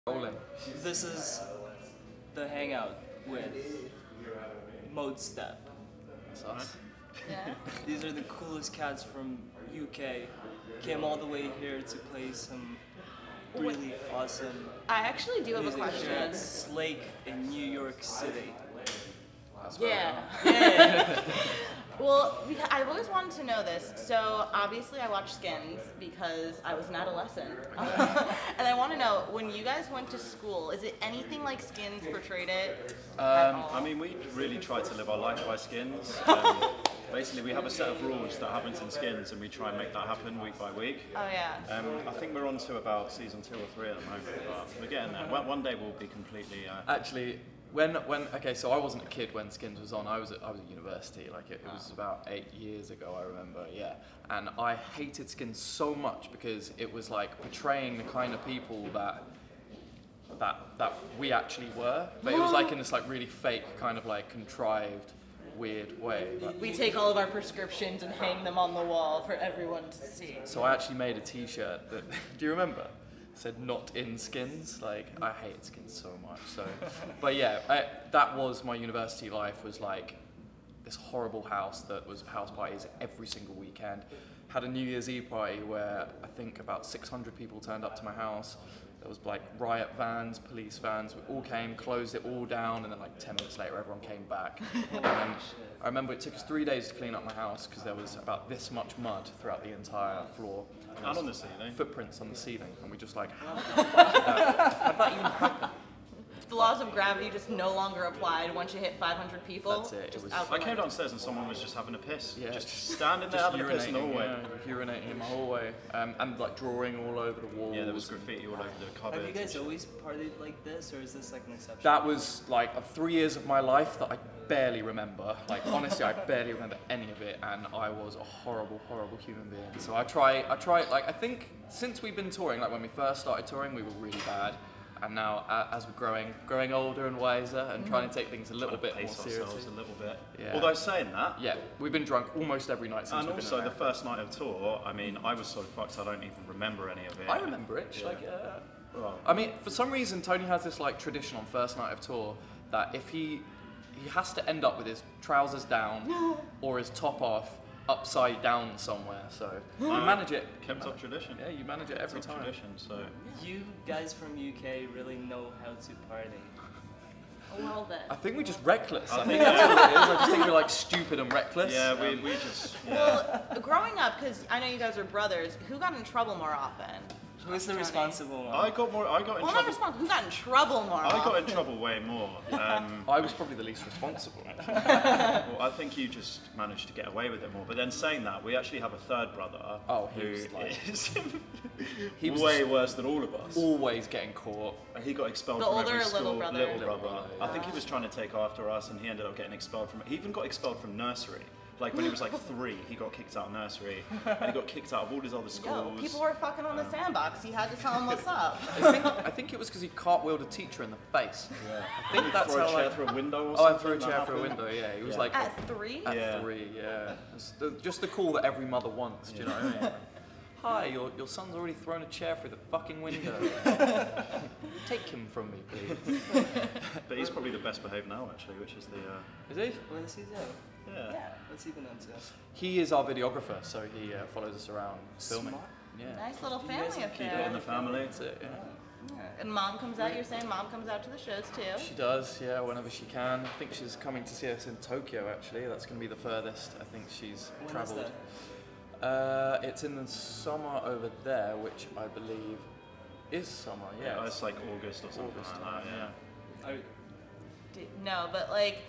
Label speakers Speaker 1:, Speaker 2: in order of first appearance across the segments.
Speaker 1: Rolling.
Speaker 2: This is the Hangout with Modestep.
Speaker 1: That's us.
Speaker 3: Yeah.
Speaker 2: These are the coolest cats from UK. Came all the way here to play some really awesome
Speaker 3: I actually do have a
Speaker 2: music here
Speaker 3: question.
Speaker 2: at Slake in New York City.
Speaker 3: Yeah.
Speaker 2: Yeah.
Speaker 3: Well, I've always wanted to know this. So obviously I watched Skins because I was an adolescent. And I want to know, when you guys went to school, is it anything like Skins portrayed it?
Speaker 4: I mean, we really try to live our life by Skins. Basically, we have a set of rules that happens in Skins, and we try and make that happen week by week.
Speaker 3: Oh yeah.
Speaker 4: I think we're on to about season 2 or 3 at the moment, but we're getting there. One day we'll be completely.
Speaker 1: Actually, okay, so I wasn't a kid when Skins was on. I was at university. Like it was about 8 years ago, I remember. Yeah, and I hated Skins so much because it was like portraying the kind of people that we actually were, but it was like in this like really fake kind of like contrived, weird way.
Speaker 3: We take all of our prescriptions and hang them on the wall for everyone to see.
Speaker 1: So I actually made a T-shirt that, do you remember? Said "Not in Skins." Like I hate Skins so much. So, but yeah, that was my university life. Was like this horrible house that was house parties every single weekend. Had a New Year's Eve party where I think about 600 people turned up to my house. There was like riot vans, police vans. We all came, closed it all down, and then like 10 minutes later, everyone came back. And then I remember it took us 3 days to clean up my house because there was about this much mud throughout the entire floor.
Speaker 4: And on the ceiling.
Speaker 1: Footprints on the ceiling, and we just like, how did that even happen?
Speaker 3: The laws of gravity just no longer applied once you hit 500 people.
Speaker 1: That's it.
Speaker 3: Just
Speaker 1: It was-
Speaker 3: out the
Speaker 4: I came
Speaker 3: window.
Speaker 4: downstairs and someone was just having a piss.
Speaker 1: Yeah.
Speaker 4: Just standing there having a piss in the hallway.
Speaker 1: Urinating in the hallway, and like drawing all over the walls.
Speaker 4: Yeah, there was graffiti all over the cupboard.
Speaker 2: Have you guys always partied like this, or is this like an exception?
Speaker 1: That was like 3 years of my life that I barely remember. Like honestly, I barely remember any of it, and I was a horrible, horrible human being. So I try. Like I think since we've been touring, like when we first started touring, we were really bad. And now, as we're growing older and wiser, and trying to take things a little bit more
Speaker 4: pace
Speaker 1: seriously.
Speaker 4: ourselves a little bit.
Speaker 1: Yeah.
Speaker 4: Although saying that,
Speaker 1: Yeah, we've been drunk almost every night since
Speaker 4: and
Speaker 1: we've been
Speaker 4: also
Speaker 1: in
Speaker 4: the
Speaker 1: America.
Speaker 4: first night of tour, I mean, I was so fucked I don't even remember any of it.
Speaker 1: I remember it.
Speaker 4: Yeah.
Speaker 1: Like,
Speaker 4: Well,
Speaker 1: I mean, for some reason, Tony has this like tradition on first night of tour that if he has to end up with his trousers down or his top off, upside down somewhere. So you manage it.
Speaker 4: kept up tradition.
Speaker 1: Yeah, you manage it every
Speaker 4: Kept up
Speaker 1: time.
Speaker 4: tradition. So
Speaker 2: You guys from UK really know how to party.
Speaker 3: A little bit.
Speaker 1: I think we're just reckless. I
Speaker 4: I
Speaker 1: think
Speaker 4: think-
Speaker 1: that's what it is. I just think we're like stupid and reckless.
Speaker 4: yeah, we just
Speaker 3: Well, growing up, because I know you guys are brothers, who got in trouble more often?
Speaker 2: Who's the
Speaker 3: Tony.
Speaker 2: responsible one?
Speaker 4: I got in
Speaker 3: Well, not
Speaker 4: trouble.
Speaker 3: responsible. Who got in trouble more
Speaker 4: I
Speaker 3: often?
Speaker 4: got in trouble way more.
Speaker 1: I was probably the least responsible.
Speaker 4: Well, I think you just managed to get away with it more. But then saying that, we actually have a third brother
Speaker 1: Oh, he
Speaker 4: who
Speaker 1: was like-
Speaker 4: is
Speaker 1: He was
Speaker 4: way worse than all of us.
Speaker 1: always getting caught.
Speaker 4: He got expelled
Speaker 3: The
Speaker 4: from
Speaker 3: older
Speaker 4: every
Speaker 3: or
Speaker 4: school.
Speaker 3: little brother?
Speaker 4: Little brother. I think he
Speaker 3: Yeah.
Speaker 4: was trying to take after us, and he ended up getting expelled from. He even got expelled from nursery. Like when he was like 3, he got kicked out of nursery, and he got kicked out of all his other
Speaker 3: Yo,
Speaker 4: schools.
Speaker 3: people were fucking on the sandbox. He had to tell them what's up.
Speaker 1: I think it was because he cartwheeled a teacher in the face.
Speaker 4: Yeah.
Speaker 1: I think that's
Speaker 4: throw a
Speaker 1: how
Speaker 4: chair
Speaker 1: like.
Speaker 4: through a window or
Speaker 1: Oh, I
Speaker 4: something.
Speaker 1: threw a
Speaker 4: that
Speaker 1: chair through a
Speaker 4: happened.
Speaker 1: window. Yeah, he was
Speaker 4: Yeah.
Speaker 1: like
Speaker 3: At 3?
Speaker 1: at
Speaker 4: Yeah.
Speaker 1: 3. Yeah, it's just the call that every mother wants. Do you know what I mean? Hi, your son's already thrown a chair through the fucking window. Take him from me, please.
Speaker 4: But he's probably the best behaved now, actually, which is the.
Speaker 1: Is he?
Speaker 2: What does he do?
Speaker 4: Yeah.
Speaker 3: Yeah.
Speaker 2: What's he been up to?
Speaker 1: He is our videographer, so he follows us around filming.
Speaker 2: Smart.
Speaker 1: Yeah.
Speaker 3: Nice little
Speaker 2: You guys
Speaker 3: family
Speaker 2: have
Speaker 4: Keep it
Speaker 3: affair.
Speaker 4: in the family.
Speaker 1: That's it. Yeah.
Speaker 3: Yeah. And mom comes out. You're saying mom comes out to the shows too.
Speaker 1: She does, yeah, whenever she can. I think she's coming to see us in Tokyo, actually. That's going to be the furthest I think she's
Speaker 2: When is
Speaker 1: travelled.
Speaker 2: that?
Speaker 1: It's in the summer over there, which I believe is summer, yeah.
Speaker 4: Yeah, it's like August or something
Speaker 1: August
Speaker 4: like that.
Speaker 1: time,
Speaker 4: Yeah.
Speaker 3: No, but like,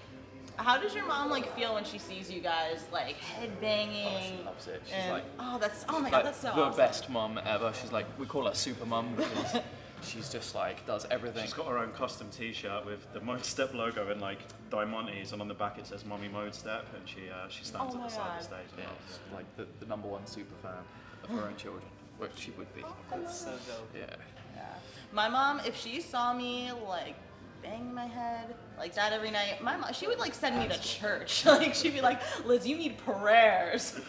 Speaker 3: how does your mom like feel when she sees you guys like headbanging?
Speaker 1: Oh, she loves it. She's
Speaker 3: and-
Speaker 1: like,
Speaker 3: oh my
Speaker 1: like
Speaker 3: god, that's so
Speaker 1: the
Speaker 3: awesome.
Speaker 1: best mum ever. She's like, we call her super mum because she's just like, does everything.
Speaker 4: She's got her own custom T-shirt with the Modestep logo in like diamantes, and on the back it says "Mummy Modestep," and she stands
Speaker 3: Oh
Speaker 4: at
Speaker 3: my
Speaker 4: the side of
Speaker 3: God.
Speaker 4: the stage. And
Speaker 1: Yeah,
Speaker 4: loves
Speaker 1: she's
Speaker 4: it.
Speaker 1: like the number one super fan of her own children, which she would be.
Speaker 2: That's so dope.
Speaker 1: Yeah.
Speaker 3: Yeah. My mom, if she saw me like bang my head like that every night, my mom, she would like send me to church. Like she'd be like, Liz, you need prayers.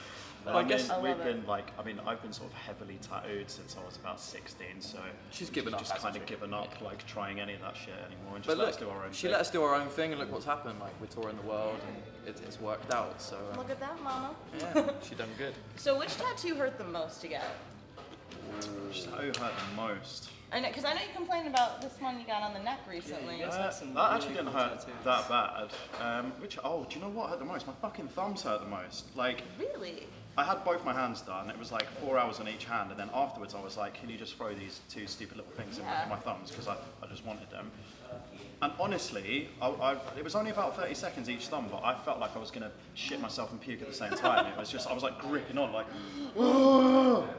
Speaker 1: Well, I guess
Speaker 4: we've been I've been sort of heavily tattooed since I was about 16, so
Speaker 1: she's given up.
Speaker 4: Just kind of given up like trying any of that shit anymore, and just
Speaker 1: but
Speaker 4: let
Speaker 1: look,
Speaker 4: us do our own
Speaker 1: she
Speaker 4: thing.
Speaker 1: let us do our own thing, and look what's happened. Like we're touring the world, and it's worked out. So
Speaker 3: Look at that, mama.
Speaker 1: yeah, she done good.
Speaker 3: So which tattoo hurt the most to get?
Speaker 4: Which tattoo hurt the most?
Speaker 3: I know, because I know you complained about this one you got on the neck recently.
Speaker 2: Yeah,
Speaker 4: That actually didn't hurt that bad. Do you know what hurt the most? My fucking thumbs hurt the most. Like,
Speaker 3: Really?
Speaker 4: I had both my hands done. It was like 4 hours on each hand, and then afterwards I was like, can you just throw these two stupid little things in my thumbs, because I just wanted them. And honestly, it was only about 30 seconds each thumb, but I felt like I was going to shit myself and puke at the same time. It was just, I was like gripping on, like,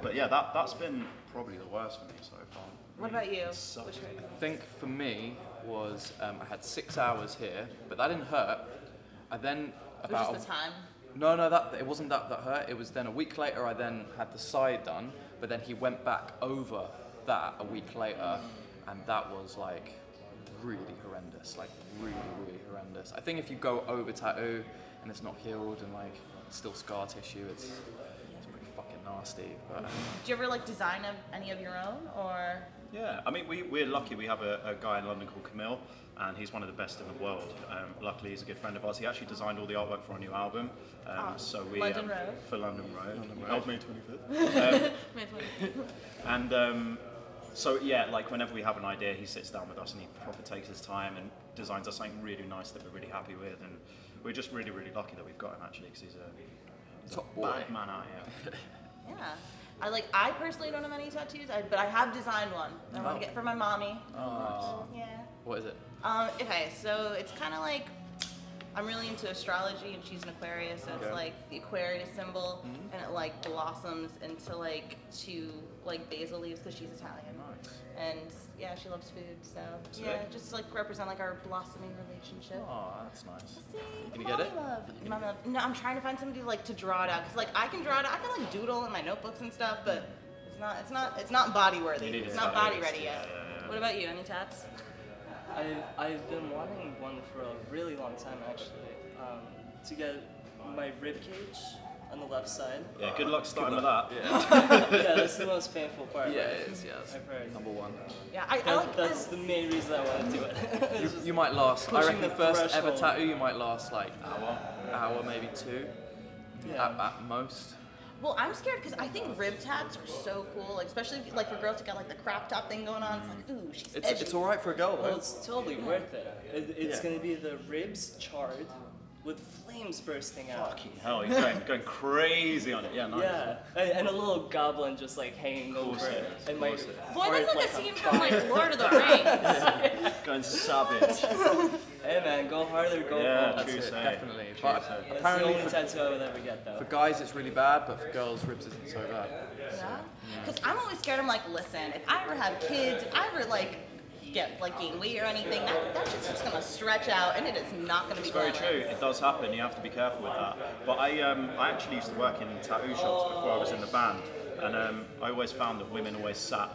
Speaker 4: but yeah, that's been probably the worst for me so far.
Speaker 3: What about you?
Speaker 4: Sucks.
Speaker 1: I think for me was I had 6 hours here, but that didn't hurt. I then
Speaker 3: It was just the time.
Speaker 1: No, it wasn't that hurt. It was then a week later I then had the side done, but then he went back over that a week later, and that was like really horrendous, like really horrendous. I think if you go over tattoo and it's not healed and like still scar tissue, it's pretty fucking nasty. But
Speaker 3: Do you ever like design any of your own, or?
Speaker 4: Yeah, I mean, we're lucky. We have a guy in London called Camille, and he's one of the best in the world. Luckily, he's a good friend of ours. He actually designed all the artwork for our new album. So we
Speaker 3: London Road.
Speaker 4: For London Road. May 25th. And so yeah, like whenever we have an idea, he sits down with us and he proper takes his time and designs us something really nice that we're really happy with. And we're just really lucky that we've got him actually, because he's a bad man out here.
Speaker 3: Yeah. I personally don't have any tattoos, but I have designed one. I want to get for my mommy.
Speaker 1: Oh.
Speaker 3: Yeah.
Speaker 1: What is it?
Speaker 3: Okay, so it's kind of like, I'm really into astrology, and she's an Aquarius, so it's like the Aquarius symbol, and it like blossoms into like two like basil leaves because she's Italian.
Speaker 1: Nice.
Speaker 3: And yeah, she loves food, so
Speaker 4: Sick.
Speaker 3: yeah, just like represent like our blossoming relationship.
Speaker 1: Oh, that's nice.
Speaker 3: See,
Speaker 1: Can you get it?
Speaker 3: Mommy love. No, I'm trying to find somebody to draw it out, because like I can draw it out, I can like doodle in my notebooks and stuff, but it's not body worthy. It's not body ready yet.
Speaker 4: Yeah.
Speaker 3: What about you? Any tats?
Speaker 2: I've been wanting one for a really long time actually, to get my rib cage on the left side.
Speaker 4: Yeah, good luck starting with that.
Speaker 2: Yeah, that's the most painful part.
Speaker 1: Yeah, it is. Yeah, that's
Speaker 2: I've heard.
Speaker 1: number one.
Speaker 3: Yeah, I like
Speaker 2: That's the main reason I want to do it.
Speaker 1: You might last. I
Speaker 2: pushing
Speaker 1: reckon
Speaker 2: the
Speaker 1: first ever
Speaker 2: threshold.
Speaker 1: tattoo you might last like hour maybe two,
Speaker 2: Yeah.
Speaker 1: at most.
Speaker 3: Well, I'm scared because I think rib tats are so cool, like, especially if, like for girls who got like the crop top thing going on. It's like, ooh, she's edgy.
Speaker 1: It's all right for a girl
Speaker 2: Well,
Speaker 1: though.
Speaker 2: it's totally worth it. It's
Speaker 1: Yeah.
Speaker 2: going to be the ribs charred with flames bursting out.
Speaker 4: Fucking hell, you're going crazy on it. Yeah, nice.
Speaker 2: Yeah, and a little goblin just like hanging over it. And my
Speaker 3: Boy,
Speaker 2: heart
Speaker 3: that's like a
Speaker 2: a
Speaker 3: scene from like Lord of the Rings.
Speaker 4: Going savage.
Speaker 2: Hey man, go harder, go
Speaker 4: Yeah,
Speaker 2: home.
Speaker 1: That's
Speaker 4: true
Speaker 1: it,
Speaker 4: say.
Speaker 1: definitely.
Speaker 4: True
Speaker 1: But
Speaker 4: say.
Speaker 2: That's the
Speaker 1: apparently
Speaker 2: only tattoo I would ever get though.
Speaker 1: for guys it's really bad, but for girls ribs isn't so bad.
Speaker 3: Yeah. Because I'm always scared. I'm like, listen, if I ever have kids, if I ever like get like gain weight or anything, that shit's just gonna stretch out, and it is not gonna be.
Speaker 4: It's very
Speaker 3: glamorous.
Speaker 4: true. It does happen. You have to be careful with that. But I actually used to work in tattoo shops before I was in the band, and I always found that women always sat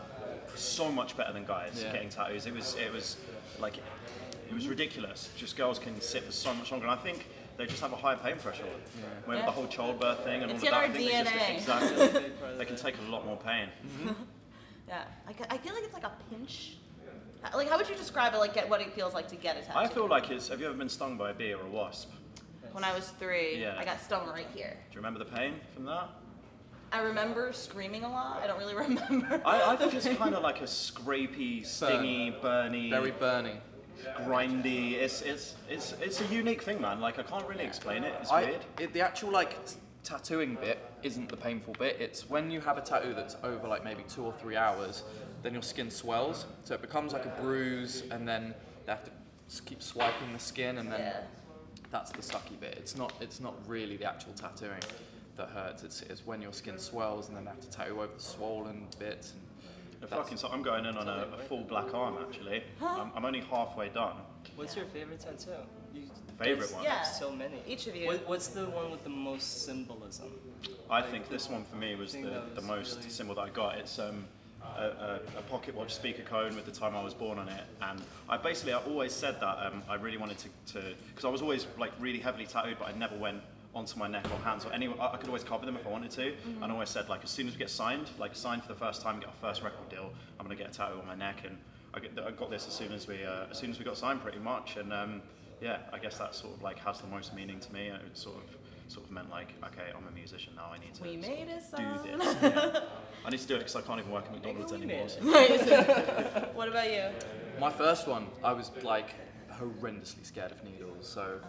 Speaker 4: so much better than guys
Speaker 1: Yeah.
Speaker 4: getting tattoos. It was like it was ridiculous. Just girls can sit for so much longer, and I think they just have a higher pain threshold. When
Speaker 3: Yeah.
Speaker 4: the whole childbirth thing and
Speaker 3: It's
Speaker 4: all
Speaker 3: in
Speaker 4: of
Speaker 3: our
Speaker 4: that, I think
Speaker 3: DNA.
Speaker 4: exactly. They can take a lot more pain.
Speaker 3: Yeah. I feel like it's like a pinch. Like, how would you describe it? Like, what it feels like to get a tattoo?
Speaker 4: I feel like it's. Have you ever been stung by a bee or a wasp?
Speaker 3: When I was 3,
Speaker 4: Yeah.
Speaker 3: I got stung right here.
Speaker 4: Do you remember the pain from that?
Speaker 3: I remember screaming a lot. I don't really remember.
Speaker 4: I think it's kind of like a scrapey, stingy, burny,
Speaker 1: Very burning.
Speaker 4: grindy. It's a unique thing, man. Like I can't really explain it. It's weird.
Speaker 1: The actual like tattooing bit isn't the painful bit. It's when you have a tattoo that's over like maybe 2 or 3 hours, then your skin swells, so it becomes like a bruise, and then they have to keep swiping the skin, and then that's the sucky bit. It's not really the actual tattooing that hurts. It's when your skin swells, and then they have to tattoo over the swollen bits. And
Speaker 4: I'm going in on a full black arm actually. I'm only halfway done.
Speaker 2: What's your favorite tattoo?
Speaker 4: Favorite one?
Speaker 3: Yeah.
Speaker 2: Have so many.
Speaker 3: Each of you.
Speaker 2: What's the one with the most symbolism?
Speaker 4: I think this one for me was
Speaker 2: think that
Speaker 4: the
Speaker 2: was
Speaker 4: most
Speaker 2: really-
Speaker 4: symbol that I got. It's a pocket watch speaker cone with the time I was born on it, and I always said that I really wanted to because I was always like really heavily tattooed, but I never went onto my neck or hands or anywhere. I could always cover them if I wanted to. And I always said, like, as soon as we get signed, like signed for the first time, get our first record deal, I'm gonna get a tattoo on my neck. And I got this as soon as we got signed, pretty much. And yeah, I guess that sort of like has the most meaning to me. And it sort of meant like, okay, I'm a musician now. I need to do this. Yeah. I need to do it because I can't even work at McDonald's anymore. So.
Speaker 3: What about you?
Speaker 1: My first one, I was like horrendously scared of needles. So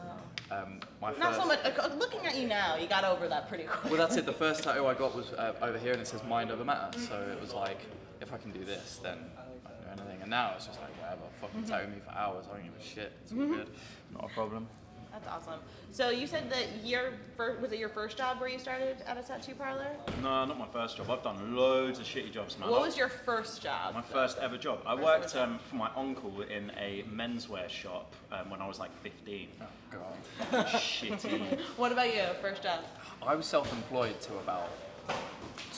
Speaker 1: my first.
Speaker 3: Not so much. Looking at you now, you got over that pretty quick.
Speaker 1: Well, that's it. The first tattoo I got was over here, and it says "Mind Over Matter." So it was like, if I can do this, then I can do anything. And now it's just like whatever. Fucking tattoo me for hours. I don't give a shit. It's all good. Not a problem.
Speaker 3: That's awesome. So you said that was it your first job where you started at a tattoo parlor?
Speaker 4: No, not my first job. I've done loads of shitty jobs, man.
Speaker 3: What was your first job?
Speaker 4: My first ever job. I worked for my uncle in a menswear shop when I was like 15.
Speaker 1: Oh god.
Speaker 4: Shitty.
Speaker 3: What about you? First job?
Speaker 1: I was self-employed to about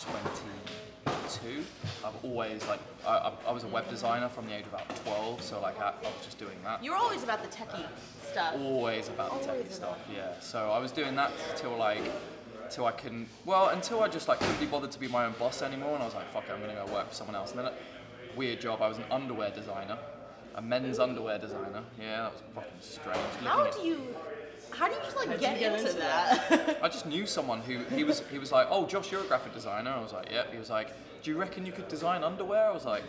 Speaker 1: 22. I've always like I was a web designer from the age of about 12. So like I was just doing that.
Speaker 3: You were always about the techie stuff.
Speaker 1: Always about the techie stuff, yeah. So I was doing that until I just like couldn't be bothered to be my own boss anymore, and I was like, fuck it, I'm gonna go work for someone else. And then weird job, I was an underwear designer, a men's underwear designer. Yeah, that was fucking strange.
Speaker 3: How do you just like get into that?
Speaker 1: I just knew someone who he was like, oh Josh, you're a graphic designer. I was like, yep. He was like, do you reckon you could design underwear? I was like,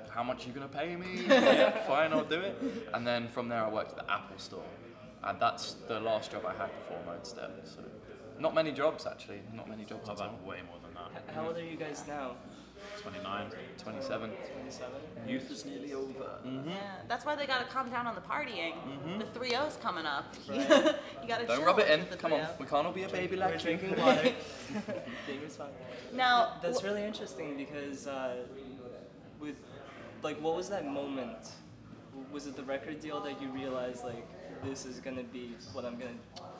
Speaker 1: how much are you gonna pay me? Yeah, fine, I'll do it. And then from there I worked at the Apple store. And that's the last job I had before Modestep. So not many jobs actually, not many jobs.
Speaker 4: I've had way more than that.
Speaker 2: How old are you guys now?
Speaker 4: 29.
Speaker 1: 27.
Speaker 2: 27?
Speaker 4: Youth is nearly over.
Speaker 3: Yeah, that's why they gotta calm down on the partying. The 3-0's coming up.
Speaker 2: Right.
Speaker 3: You gotta
Speaker 1: Don't
Speaker 3: chill
Speaker 1: rub it in.
Speaker 3: with the
Speaker 1: Come on,
Speaker 3: 3-0.
Speaker 1: we can't all be a baby like
Speaker 2: We're
Speaker 1: you.
Speaker 2: drinking water. Being responsible.
Speaker 3: Now,
Speaker 2: That's really interesting because with like, what was that moment? Was it the record deal that you realized like this is gonna be what I'm gonna?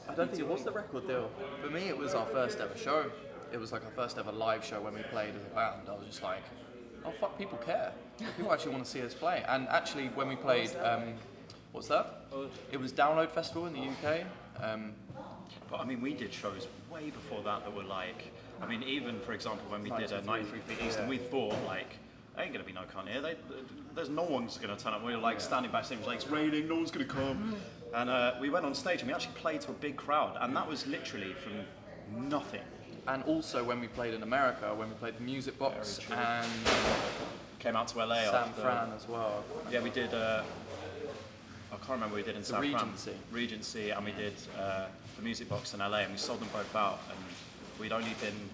Speaker 1: I don't think it was the record deal. For me, it was our first ever show. It was like our first ever live show when we played as a band. I was just like, oh fuck, people care. People actually want to see us play. And actually, when we played, what's that? It was Download Festival in the UK.
Speaker 4: But I mean, we did shows way before that were like, I mean, even for example, when we did a 93 Feet East, and we thought like, there ain't gonna be no cunt here. There's no one's gonna turn up. We were like standing backstage, like it's raining, no one's gonna come. And we went on stage and we actually played to a big crowd, and that was literally from nothing.
Speaker 1: And also when we played in America, when we played the Music Box and
Speaker 4: Came out to LA
Speaker 1: San
Speaker 4: after.
Speaker 1: Fran as well.
Speaker 4: Yeah, we did. I can't remember what we did in San
Speaker 1: Regency.
Speaker 4: Fran. Regency, and we did the Music Box in LA, and we sold them both out. And we'd only been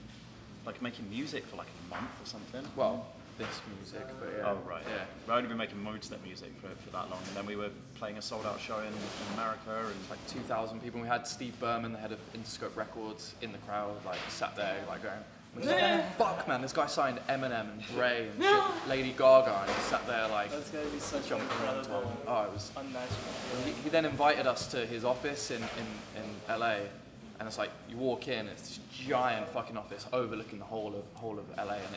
Speaker 4: like making music for like a month or something.
Speaker 1: Well, this music, but yeah.
Speaker 4: Oh right.
Speaker 1: Yeah.
Speaker 4: We've only been making Modestep music for that long, and then we were playing a sold-out show in America, and
Speaker 1: Like 2,000 people. We had Steve Berman, the head of Interscope Records, in the crowd, like sat there, like going, "Fuck, man! This guy signed Eminem and Dre and shit, Lady Gaga, and he sat there like
Speaker 2: That's gotta be such an
Speaker 1: jumping around.
Speaker 2: incredible,
Speaker 1: Oh, it was.
Speaker 2: unmatched.
Speaker 1: He then invited us to his office in LA, and it's like you walk in, it's this giant fucking office overlooking the whole of LA, and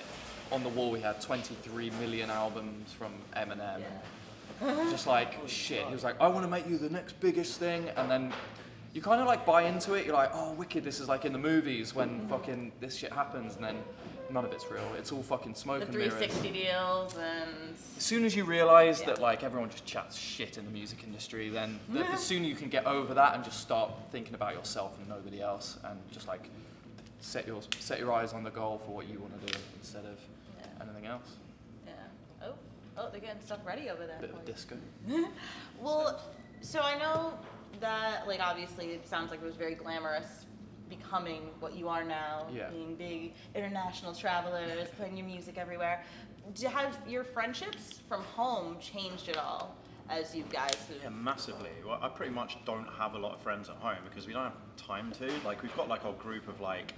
Speaker 1: on the wall we had 23 million albums from Eminem. And just like shit. He was like, I want to make you the next biggest thing, and then you kind of like buy into it. You're like, oh, wicked. This is like in the movies when fucking this shit happens, and then none of it's real. It's all fucking smoke
Speaker 3: the
Speaker 1: and mirrors.
Speaker 3: 360 deals and.
Speaker 1: As soon as you realise that like everyone just chats shit in the music industry, then the sooner you can get over that and just start thinking about yourself and nobody else, and just like set your eyes on the goal for what you want to do instead of anything else.
Speaker 3: Yeah. Oh, they're getting stuff ready over there.
Speaker 1: Bit of disco.
Speaker 3: Well, so I know that, like, obviously it sounds like it was very glamorous becoming what you are now,
Speaker 1: Yeah.
Speaker 3: being big international travelers, playing your music everywhere. Have your friendships from home changed at all as you guys
Speaker 4: yeah,
Speaker 3: have...
Speaker 4: massively. Well, I pretty much don't have a lot of friends at home because we don't have time to. Like, we've got like our group of like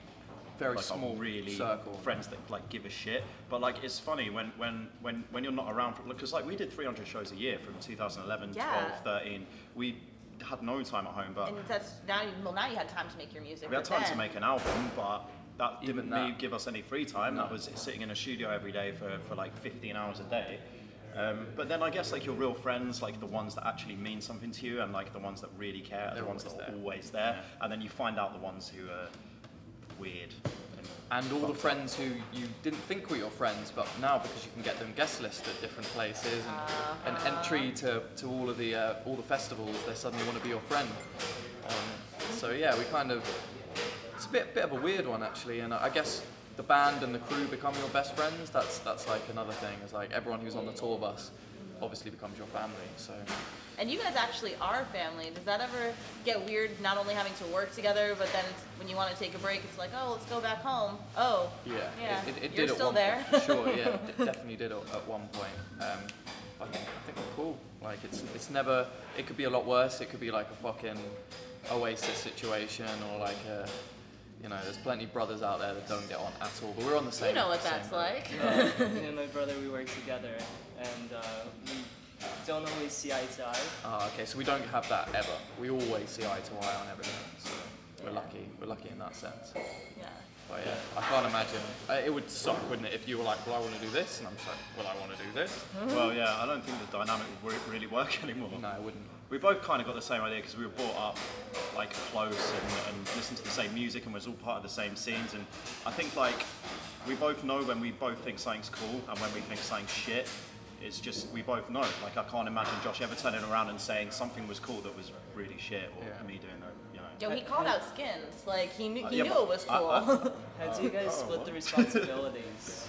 Speaker 1: Very
Speaker 4: like
Speaker 1: small
Speaker 4: our really
Speaker 1: circle.
Speaker 4: friends that like give a shit. But like it's funny when you're not around for, because like we did 300 shows a year from 2011,
Speaker 3: Yeah.
Speaker 4: 12, 13. We had no time at home, but
Speaker 3: And that's now you had time to make your music.
Speaker 4: we had
Speaker 3: but
Speaker 4: time to
Speaker 3: then-
Speaker 4: make an album, but that
Speaker 1: Even
Speaker 4: didn't
Speaker 1: that.
Speaker 4: give us any free time.
Speaker 1: No.
Speaker 4: That was sitting in a studio every day for like 15 hours a day. But then I guess like your real friends, like the ones that actually mean something to you, and like the ones that really care, are the ones that are always there. Yeah. And then you find out the ones who are weird.
Speaker 1: And all the friends who you didn't think were your friends, but now because you can get them guest list at different places and an entry to all the festivals, they suddenly want to be your friend. So yeah, we kind of, it's a bit of a weird one actually, and I guess the band and the crew become your best friends. That's like another thing. It's like everyone who's on the tour bus obviously becomes your family. So.
Speaker 3: And you guys actually are family. Does that ever get weird, not only having to work together, but then when you want to take a break, it's like, oh, let's go back home. Oh,
Speaker 1: yeah. It
Speaker 3: You're
Speaker 1: did
Speaker 3: still
Speaker 1: at one
Speaker 3: there?
Speaker 1: point. Sure, yeah, it definitely did at one point. I think we're cool. Like it's never. It could be a lot worse. It could be like a fucking Oasis situation, or like a. You know, there's plenty of brothers out there that don't get on at all, but we're on the same.
Speaker 3: You know what that's like.
Speaker 2: Me and my brother, we work together, and we don't always see eye to eye.
Speaker 1: Okay, so we don't have that ever. We always see eye to eye on everything, so we're lucky. We're lucky in that sense.
Speaker 3: Yeah.
Speaker 1: But yeah, I can't imagine. It would suck, wouldn't it, if you were like, well, I want to do this, and I'm just like, well, I want to do this.
Speaker 4: Well, yeah, I don't think the dynamic would really work anymore.
Speaker 1: No, it wouldn't.
Speaker 4: We both kind of got the same idea because we were brought up like close and listened to the same music and was all part of the same scenes. And I think like we both know when we both think something's cool and when we think something's shit. It's just, we both know. Like I can't imagine Josh ever turning around and saying something was cool that was really shit, or me doing that, you know.
Speaker 3: Yo, he called out Skins. Like he knew it was cool.
Speaker 2: How do you guys split the responsibilities?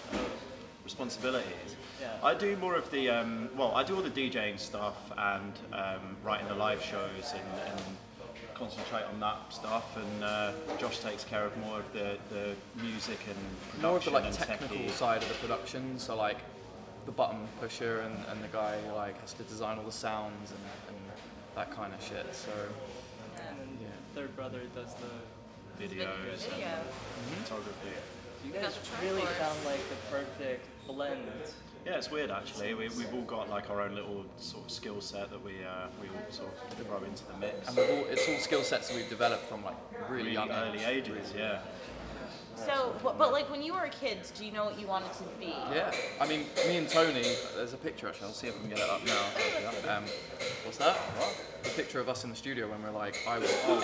Speaker 4: Responsibilities?
Speaker 2: Yeah.
Speaker 4: I do more of the, well, I do all the DJing stuff and writing the live shows and concentrate on that stuff, and Josh takes care of more of the music and production.
Speaker 1: More of the like
Speaker 4: and
Speaker 1: technical
Speaker 4: techie
Speaker 1: side of the production, so like the button pusher and the guy who like has to design all the sounds and that kind of shit. So
Speaker 2: And then third brother does the
Speaker 4: videos and photography.
Speaker 2: You guys really found like the perfect blend.
Speaker 4: Yeah, it's weird actually. We've all got like our own little sort of skill set that we all sort of throw into the mix.
Speaker 1: And it's all skill sets that we've developed from like really young
Speaker 4: early ages, yeah.
Speaker 3: So, but like when you were a kid, do you know what you wanted to be?
Speaker 1: Yeah, I mean, me and Tony, there's a picture actually, I'll see if I can get it up now. What's that? What? The picture of us in the studio when we're like, I was 8.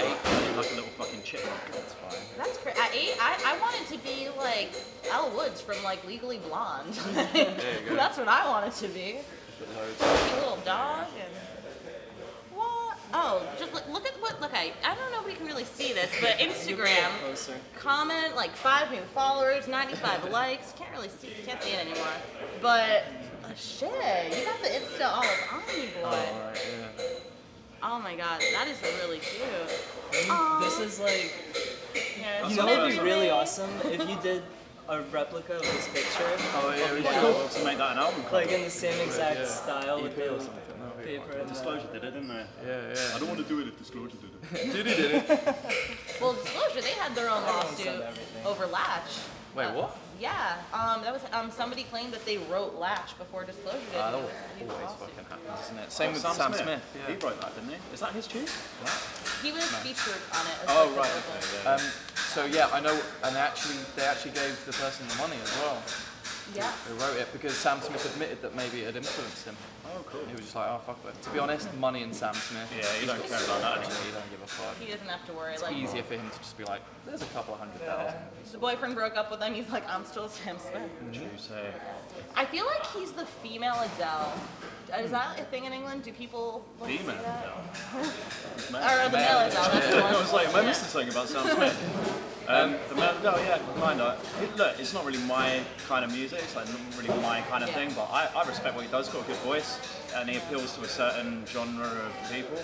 Speaker 4: Like a little fucking chipmunk.
Speaker 1: That's fine.
Speaker 3: That's great. At 8, I wanted to be like Elle Woods from like Legally Blonde.
Speaker 1: There you go.
Speaker 3: That's what I wanted to be. A little dog and what? Oh, just look at what. Look, I don't know if we can really see this, but Instagram comment like 5 new followers, 95 likes. Can't really see. Can't see it anymore. But shit, you got the Insta all on you, boy.
Speaker 1: Oh, right, yeah.
Speaker 3: Oh my god, that is really cute.
Speaker 2: This is like,
Speaker 3: Yeah,
Speaker 2: you know, it'd be really awesome if you did a replica of this picture.
Speaker 1: Oh yeah, we
Speaker 4: Cool to make that an album cover.
Speaker 2: Like in the same exact style with
Speaker 1: EP or
Speaker 2: the
Speaker 1: something.
Speaker 2: paper and
Speaker 4: Disclosure did it, didn't they?
Speaker 1: Yeah.
Speaker 4: I don't want to do it if Disclosure did it.
Speaker 1: Did it?
Speaker 3: well, Disclosure, they had their own lawsuit
Speaker 2: everything.
Speaker 3: over Latch.
Speaker 1: Wait, what?
Speaker 3: Yeah, that was somebody claimed that they wrote Latch before Disclosure did.
Speaker 1: That
Speaker 3: Huge
Speaker 1: always
Speaker 3: lawsuit.
Speaker 1: fucking happens, isn't it? Same with Sam Smith.
Speaker 4: He wrote that, didn't he? Is that his tune?
Speaker 3: He was featured on it. As
Speaker 4: Oh,
Speaker 3: like
Speaker 4: right,
Speaker 3: the
Speaker 4: okay, yeah.
Speaker 1: So yeah, I know, and they actually gave the person the money as well.
Speaker 3: Yeah.
Speaker 1: They wrote it because Sam Smith admitted that maybe it had influenced him.
Speaker 4: Oh, cool.
Speaker 1: He was just like, oh fuck it. To be honest, money and Sam Smith.
Speaker 4: Yeah, you don't care about that anymore.
Speaker 1: Actually, he don't give a fuck.
Speaker 3: He doesn't have to worry.
Speaker 1: It's
Speaker 3: like
Speaker 1: easier for him to just be like, there's a couple of 100,000.
Speaker 3: the boyfriend broke up with him. He's like, I'm still Sam Smith.
Speaker 4: True say.
Speaker 3: I feel like he's the female Adele. Is that a thing in England? Do people like, say
Speaker 4: Female
Speaker 3: that?
Speaker 4: Adele.
Speaker 3: Or the male Adele? That's the one.
Speaker 4: I was like, am I missing something about Sam Smith? The male Adele, yeah, kind of. Look, it's not really my kind of music. It's like not really my kind of thing. But I respect what he does. He's got a good voice, and he appeals to a certain genre of people.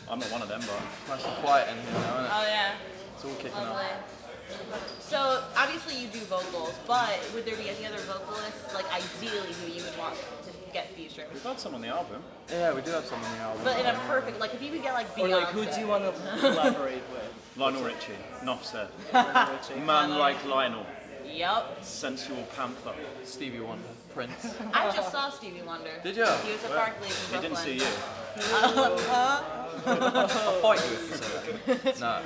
Speaker 4: I'm not one of them, but
Speaker 1: Nice and quiet in here now, isn't it?
Speaker 3: Oh yeah.
Speaker 1: It's all kicking
Speaker 3: Lovely.
Speaker 1: off.
Speaker 3: So obviously you do vocals, but would there be any other vocalists, like ideally, who you would want to get featured?
Speaker 4: we've had some on the album.
Speaker 1: Yeah, we do have some on the album.
Speaker 3: But in a perfect, like if you could get like
Speaker 2: Or
Speaker 3: Beyonce.
Speaker 2: like, who do you want to collaborate with?
Speaker 4: Lionel Richie, enough said.
Speaker 2: Richie?
Speaker 4: Man like Lionel,
Speaker 3: Yup.
Speaker 4: sensual panther.
Speaker 1: Stevie Wonder, Prince.
Speaker 3: I just saw Stevie Wonder.
Speaker 1: Did ya?
Speaker 3: He was at Barclays
Speaker 4: He
Speaker 3: in
Speaker 4: didn't
Speaker 3: Brooklyn.
Speaker 4: see you.
Speaker 1: I'll fight you if you say that. No,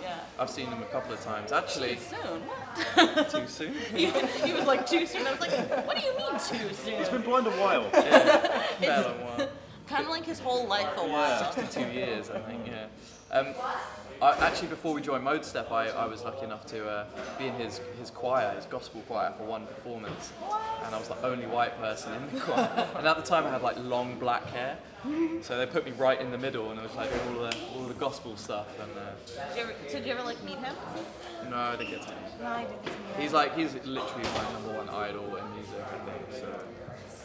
Speaker 3: Yeah.
Speaker 1: I've seen him a couple of times. Actually,
Speaker 3: Too soon? What?
Speaker 1: too soon?
Speaker 3: he was like, too soon. I was like, what do you mean too soon?
Speaker 4: He's been blind a while.
Speaker 1: Fair and well.
Speaker 3: Kind of like his whole life a while.
Speaker 1: 62 years, I think, yeah. Actually, before we joined Modestep, I was lucky enough to be in his choir, his gospel choir, for one performance. And I was the only white person in the choir. And at the time, I had like long black hair. So they put me right in the middle, and it was like all the gospel stuff. And
Speaker 3: Did you ever like meet him?
Speaker 1: no, I didn't get to him.
Speaker 3: No, I didn't.
Speaker 1: He's literally my #1 idol in music, I think. So.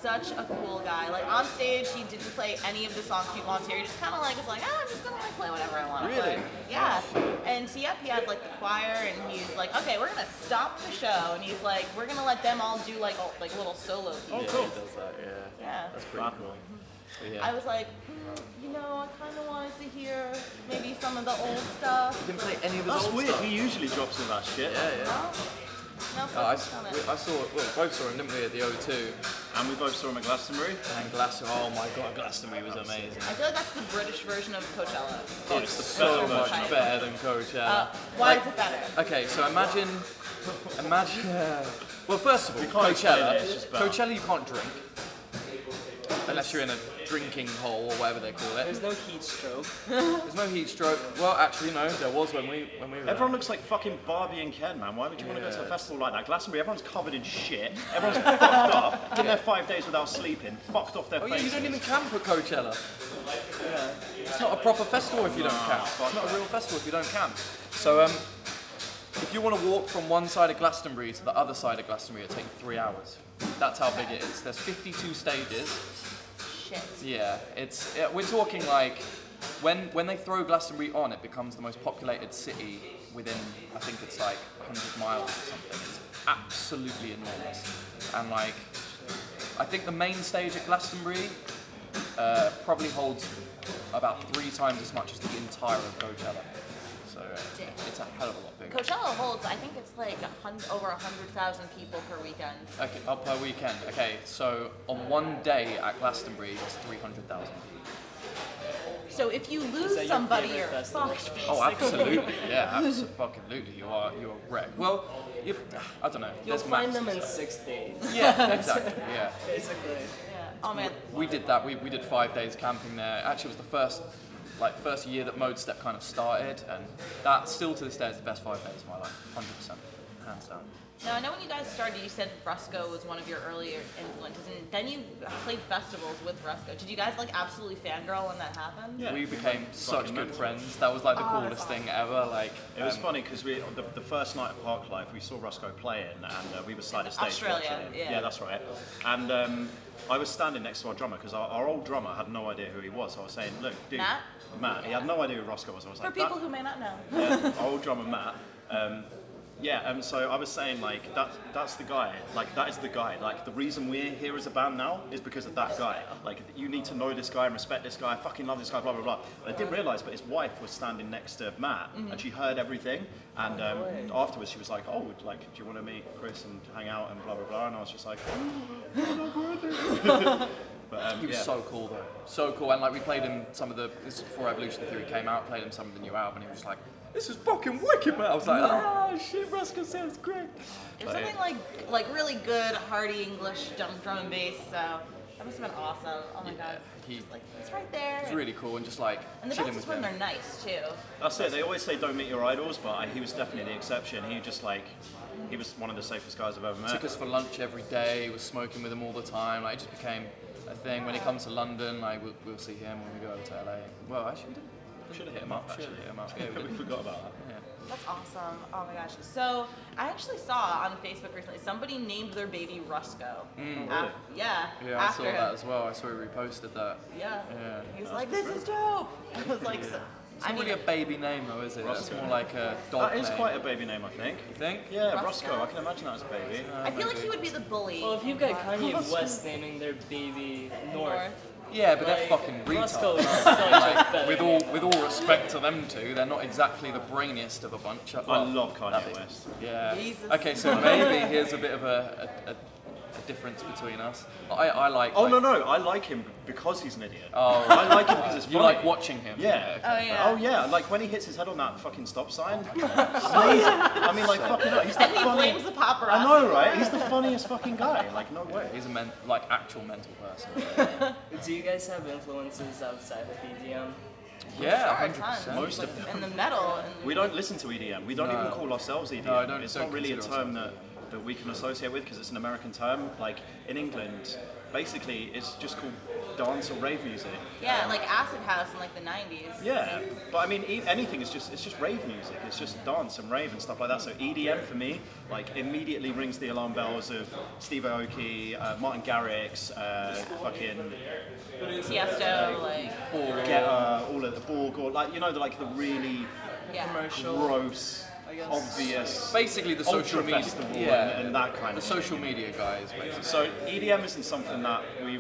Speaker 3: Such a cool guy. Like on stage, he didn't play any of the songs he wants here. He just kind of like was like, I'm just gonna like play whatever I want to play.
Speaker 1: Really?
Speaker 3: Yeah. And so yeah, he had like the choir, and he's like, okay, we're gonna stop the show, and he's like, we're gonna let them all do like little solo pieces.
Speaker 1: Oh, cool. He does that, yeah.
Speaker 3: Yeah.
Speaker 1: That's pretty cool. But yeah.
Speaker 3: I was like, I kind of wanted to hear maybe some of the old stuff.
Speaker 1: He didn't play any of his
Speaker 4: That's
Speaker 1: old
Speaker 4: weird.
Speaker 1: stuff.
Speaker 4: He usually drops in that shit.
Speaker 1: Yeah, yeah.
Speaker 3: No? No,
Speaker 1: I
Speaker 3: focus on it.
Speaker 1: both saw him, didn't we, at the O2
Speaker 4: And we both saw him at Glastonbury.
Speaker 1: and Glastonbury. Oh my god, Glastonbury was amazing.
Speaker 3: I feel like that's the British version of Coachella.
Speaker 4: It's the
Speaker 1: So
Speaker 4: better
Speaker 1: much
Speaker 4: version.
Speaker 1: better than Coachella.
Speaker 3: Why
Speaker 1: Like-
Speaker 3: is it better?
Speaker 1: Okay, so imagine. Well, first of all,
Speaker 4: can't explain
Speaker 1: Coachella.
Speaker 4: it, it's just bad.
Speaker 1: Coachella, you can't drink unless you're in a drinking hole or whatever they call it.
Speaker 2: There's no heat stroke.
Speaker 1: There's no heat stroke. Well, actually, no, there was when we were.
Speaker 4: Everyone
Speaker 1: there.
Speaker 4: looks like fucking Barbie and Ken, man. Why would you want to go to a
Speaker 1: Yeah.
Speaker 4: festival like that? Glastonbury, everyone's covered in shit. Everyone's fucked up. Been there 5 days without sleeping. Fucked off their
Speaker 1: Oh yeah,
Speaker 4: faces.
Speaker 1: you don't even camp at Coachella. It's not a proper festival if you don't camp. It's not a real festival if you don't camp. So if you want to walk from one side of Glastonbury to the other side of Glastonbury, it'll take you 3 hours. That's how big it is. There's 52 stages.
Speaker 3: Shit.
Speaker 1: Yeah, we're talking like when they throw Glastonbury on, it becomes the most populated city within, I think it's like 100 miles or something. It's absolutely enormous. And like, I think the main stage at Glastonbury probably holds about 3 times as much as the entire of Coachella. So it's a hell of a lot bigger.
Speaker 3: Coachella holds, I think it's like over 100,000 people per weekend.
Speaker 1: Okay, per weekend. Okay, so on one day at Glastonbury, it's 300,000 people.
Speaker 3: So if you
Speaker 2: that
Speaker 3: lose
Speaker 2: your
Speaker 3: somebody,
Speaker 2: favorite
Speaker 3: you're
Speaker 2: festival?
Speaker 3: fucked.
Speaker 1: Oh, absolutely. Yeah, absolutely. You're a wreck. Well, I don't know.
Speaker 2: You'll
Speaker 1: There's
Speaker 2: find
Speaker 1: maps.
Speaker 2: them in 6 days.
Speaker 1: Yeah, exactly. Yeah.
Speaker 2: Basically.
Speaker 3: Yeah. Oh man.
Speaker 1: We did that. We did 5 days camping there. Actually, it was the first year that Modestep kind of started, and that still to this day is the best 5 days of my life, 100%, hands down.
Speaker 3: Now I know when you guys started, you said Rusco was one of your earlier influences, and then you played festivals with Rusco. Did you guys like absolutely fangirl when that happened?
Speaker 4: Yeah.
Speaker 1: We became such
Speaker 4: Fucking
Speaker 1: good
Speaker 4: mental.
Speaker 1: friends. That was like the
Speaker 3: Oh,
Speaker 1: coolest
Speaker 3: that's
Speaker 1: thing ever. Like
Speaker 4: It was funny because the first night at Parklife, we saw Roscoe playing, and we were side of stage
Speaker 3: Australia,
Speaker 4: watching him.
Speaker 3: yeah.
Speaker 4: That's right. And I was standing next to our drummer because our old drummer had no idea who he was. So I was saying, look, dude,
Speaker 3: Matt?
Speaker 4: he had no idea who Roscoe was. I was
Speaker 3: For
Speaker 4: like,
Speaker 3: people who may not know.
Speaker 4: yeah, our old drummer Matt. So I was saying like that's the guy. Like that is the guy. Like the reason we're here as a band now is because of that guy. Like you need to know this guy and respect this guy. I fucking love this guy. Blah blah blah. And I didn't realise, but his wife was standing next to Matt, and she heard everything. And afterwards, she was like, "Oh, like, do you want to meet Chris and hang out and blah blah blah?" And I was just like, But,
Speaker 1: he was so cool though, so cool. And like we played him some of the this is before Evolution Theory came out. Played him some of the new album, and he was like, "This is fucking wicked, man." I was like, "Oh shit, Roscoe sounds great."
Speaker 3: There's something like really good, hearty English drum and bass. So that must have been awesome. Oh my god. Just, like it's right there.
Speaker 1: It's really cool and just like
Speaker 3: And the
Speaker 1: chilling
Speaker 3: best is
Speaker 1: with
Speaker 3: when
Speaker 1: him.
Speaker 3: they're nice too.
Speaker 4: that's it. They always say don't meet your idols, but he was definitely the exception. He was one of the safest guys I've ever met.
Speaker 1: Took us for lunch every day. He was smoking with him all the time. Like it just became a thing. When he comes to London, like we'll see him when we go over to LA. Well, actually, we
Speaker 4: Should have hit him up.
Speaker 1: Should
Speaker 4: Actually,
Speaker 1: have hit him up. Yeah,
Speaker 4: we forgot about that.
Speaker 1: yeah.
Speaker 3: That's awesome. Oh my gosh. So I actually saw on Facebook recently somebody named their baby Rusco.
Speaker 4: Really?
Speaker 3: Yeah.
Speaker 1: Yeah, I
Speaker 3: after
Speaker 1: saw
Speaker 3: him.
Speaker 1: that as well. I saw he reposted that.
Speaker 3: Yeah.
Speaker 1: Yeah.
Speaker 3: He was like, "This is dope." I was like,
Speaker 1: It's not really a baby name though, is it? That's
Speaker 4: Roscoe.
Speaker 1: more like a dog
Speaker 4: That is
Speaker 1: name.
Speaker 4: quite a baby name, I think.
Speaker 1: You think?
Speaker 4: Yeah,
Speaker 3: Roscoe?
Speaker 4: Roscoe. I can imagine that as a baby.
Speaker 3: I feel like he would be the bully.
Speaker 2: Well, if you've got Kanye West naming their baby North,
Speaker 1: Yeah, but they're
Speaker 2: like,
Speaker 1: fucking
Speaker 2: Roscoe
Speaker 1: retards.
Speaker 2: is still like better.
Speaker 1: With all respect to them two, they're not exactly the brainiest of a bunch.
Speaker 4: I love Kanye West.
Speaker 1: Yeah.
Speaker 3: Jesus.
Speaker 1: Okay, so maybe here's a bit of a difference between us. I like.
Speaker 4: Oh,
Speaker 1: like,
Speaker 4: no, I like him because he's an idiot.
Speaker 1: Oh,
Speaker 4: I like him because it's funny.
Speaker 1: you like watching him?
Speaker 4: Yeah.
Speaker 3: Oh, yeah.
Speaker 4: Oh, yeah. Like when he hits his head on that fucking stop sign. Amazing. I mean, like, fucking hell, he's the
Speaker 3: And he blames the paparazzi.
Speaker 4: I know, right? He's the funniest fucking guy. Like, no way.
Speaker 1: He's a actual mental person.
Speaker 2: Do you guys have influences outside of EDM?
Speaker 1: Yeah,
Speaker 3: Sure,
Speaker 1: 100%.
Speaker 3: tons.
Speaker 4: Most of them.
Speaker 3: And the metal. And
Speaker 4: We don't listen to EDM. We don't
Speaker 1: No.
Speaker 4: even call ourselves EDM.
Speaker 1: No, I don't-
Speaker 4: it's
Speaker 1: don't
Speaker 4: not really a
Speaker 1: consider
Speaker 4: term that we can associate with because it's an American term. Like in England, basically it's just called dance or rave music.
Speaker 3: yeah, like acid house in like the 90s.
Speaker 4: Yeah, but I mean anything is just rave music. It's just dance and rave and stuff like that. So EDM for me, like immediately rings the alarm bells of Steve Aoki, Martin Garrix, fucking
Speaker 3: Tiesto, like,
Speaker 4: all of the Borg, or like the really
Speaker 3: yeah.
Speaker 2: Commercial.
Speaker 4: gross,
Speaker 2: I guess.
Speaker 4: obvious.
Speaker 1: Basically, the social
Speaker 4: Ultra
Speaker 1: media,
Speaker 4: festival
Speaker 1: yeah,
Speaker 4: and that kind
Speaker 1: the
Speaker 4: of
Speaker 1: social media guys, basically.
Speaker 4: So EDM isn't something that we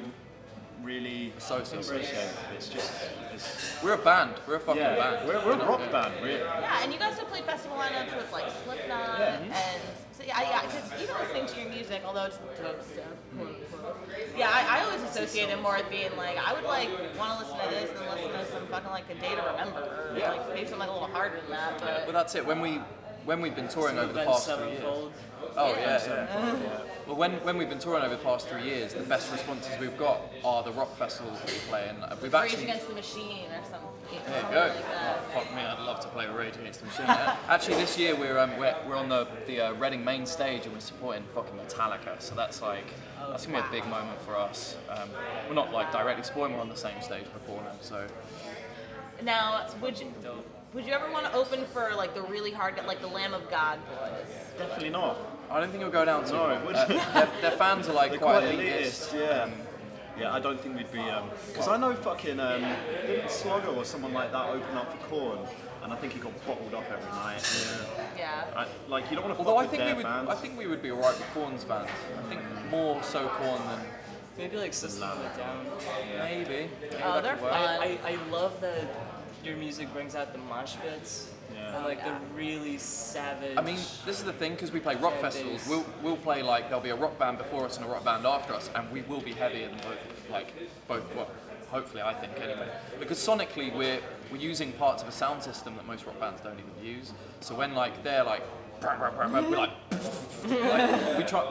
Speaker 4: really
Speaker 1: Associate.
Speaker 4: appreciate. It's just,
Speaker 1: We're a band. We're a fucking
Speaker 4: yeah,
Speaker 1: band.
Speaker 4: we're a rock band, really.
Speaker 3: Yeah, and you guys have played festival lineups with like Slipknot,
Speaker 4: Yeah.
Speaker 3: and so yeah, because even listening to your music, although it's dubstep, quote unquote, yeah, I always associate it more with being like, I would like want to listen to this and listen to some fucking like A Day to Remember, or
Speaker 1: Yeah.
Speaker 3: like maybe something like a little harder than that,
Speaker 1: But
Speaker 3: but
Speaker 1: that's it. When we've been touring over the
Speaker 2: Event
Speaker 1: past 3 years.
Speaker 2: Sevenfold.
Speaker 1: Oh yeah. Well, when we've been touring over the past 3 years, the best responses we've got are the rock festivals that we play, and we've
Speaker 3: Rage
Speaker 1: actually.
Speaker 3: Against the Machine or something.
Speaker 1: There you
Speaker 3: something
Speaker 1: go.
Speaker 3: like that.
Speaker 1: Oh, fuck me, I'd love to play Rage Against the Machine. Actually, this year we're on the Reading main stage and we're supporting fucking Metallica. So that's gonna be a big moment for us. We're not like directly supporting, we're on the same stage before them. So
Speaker 3: Now, would you ever want to open for like the really hard, like the Lamb of God boys?
Speaker 4: Definitely not.
Speaker 1: I don't think it'll go down to.
Speaker 4: No, it wouldn't.
Speaker 1: Their fans are like
Speaker 4: They're
Speaker 1: quite
Speaker 4: quite
Speaker 1: elitist.
Speaker 4: elitist, yeah. Yeah, I don't think we'd be, because I know fucking, didn't Slugger or someone like that open up for Korn, and I think he got bottled up every night.
Speaker 3: Yeah.
Speaker 4: Like, you don't want to
Speaker 1: Although
Speaker 4: fuck
Speaker 1: I
Speaker 4: with
Speaker 1: think
Speaker 4: their
Speaker 1: we would,
Speaker 4: fans.
Speaker 1: I think we would be alright with Korn's fans. I think more so Korn than
Speaker 2: Maybe like System of a Down.
Speaker 1: maybe.
Speaker 3: Oh,
Speaker 1: that
Speaker 3: they're
Speaker 1: could work.
Speaker 3: fun.
Speaker 2: I love that your music brings out the mosh pits
Speaker 4: Yeah.
Speaker 2: and like
Speaker 3: Yeah.
Speaker 2: the really savage.
Speaker 1: I mean, this is the thing, because we play rock
Speaker 2: Fan
Speaker 1: festivals,
Speaker 2: base.
Speaker 1: we'll play like, there'll be a rock band before us and a rock band after us, and we will be heavier than both, well, hopefully I think anyway. Because sonically we're using parts of a sound system that most rock bands don't even use. So when like they're like, we're like,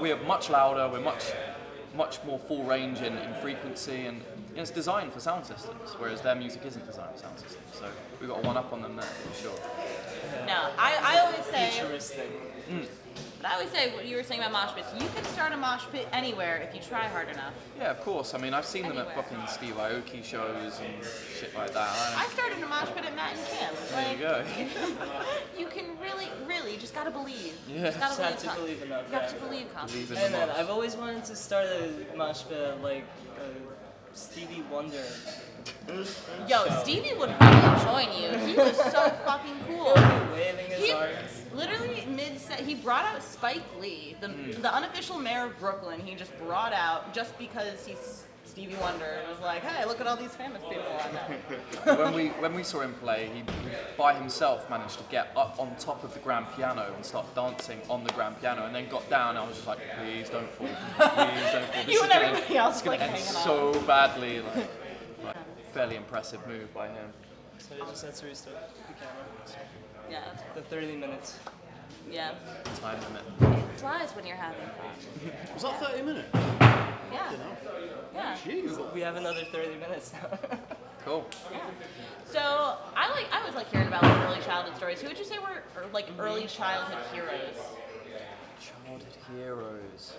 Speaker 1: we're much louder, we're much more full range in frequency, and it's designed for sound systems, whereas their music isn't designed for sound systems. So we've got a one up on them there for sure.
Speaker 3: No, I always say,
Speaker 2: futuristic.
Speaker 3: but I always say what you were saying about mosh pits. You can start a mosh pit anywhere if you try hard enough.
Speaker 1: Yeah, of course. I mean, I've seen them at
Speaker 3: Anywhere.
Speaker 1: fucking Steve Aoki shows and shit like that.
Speaker 3: I started a mosh pit at Matt and Kim.
Speaker 1: There you go.
Speaker 3: You can really, you just gotta believe.
Speaker 1: Yeah.
Speaker 3: Just gotta
Speaker 2: Just have to believe enough.
Speaker 3: You have
Speaker 2: Yeah.
Speaker 3: to believe confidently.
Speaker 1: Believe in
Speaker 2: Hey
Speaker 1: the
Speaker 2: man,
Speaker 1: mosh.
Speaker 2: I've always wanted to start a mosh pit like Stevie Wonder.
Speaker 3: Yo, Stevie would probably join you. He was so fucking cool.
Speaker 2: Waving his
Speaker 3: He
Speaker 2: arms.
Speaker 3: literally mid-set, he brought out Spike Lee, the unofficial mayor of Brooklyn. He just brought out just because he's Stevie Wonder and was like, hey, look at all these famous people I know.
Speaker 1: when we saw him play, he by himself managed to get up on top of the grand piano and start dancing on the grand piano, and then got down. I was just like, please don't fall, please don't fall. This
Speaker 3: You
Speaker 1: is
Speaker 3: and
Speaker 1: gonna-
Speaker 3: everybody else,
Speaker 1: it's gonna
Speaker 3: like,
Speaker 1: end
Speaker 3: hanging
Speaker 1: so badly. Like fairly impressive move by him.
Speaker 2: So you just had to restart the camera.
Speaker 3: Yeah,
Speaker 2: The 30 minutes.
Speaker 3: yeah.
Speaker 1: Time limit.
Speaker 3: It flies when you're having fun.
Speaker 4: Was that 30 minutes?
Speaker 3: Yeah. Yeah.
Speaker 4: Jeez.
Speaker 2: We have another 30 minutes now.
Speaker 1: Cool.
Speaker 3: Yeah. So I always like hearing about like early childhood stories. Who would you say were like early childhood heroes?
Speaker 1: Childhood heroes.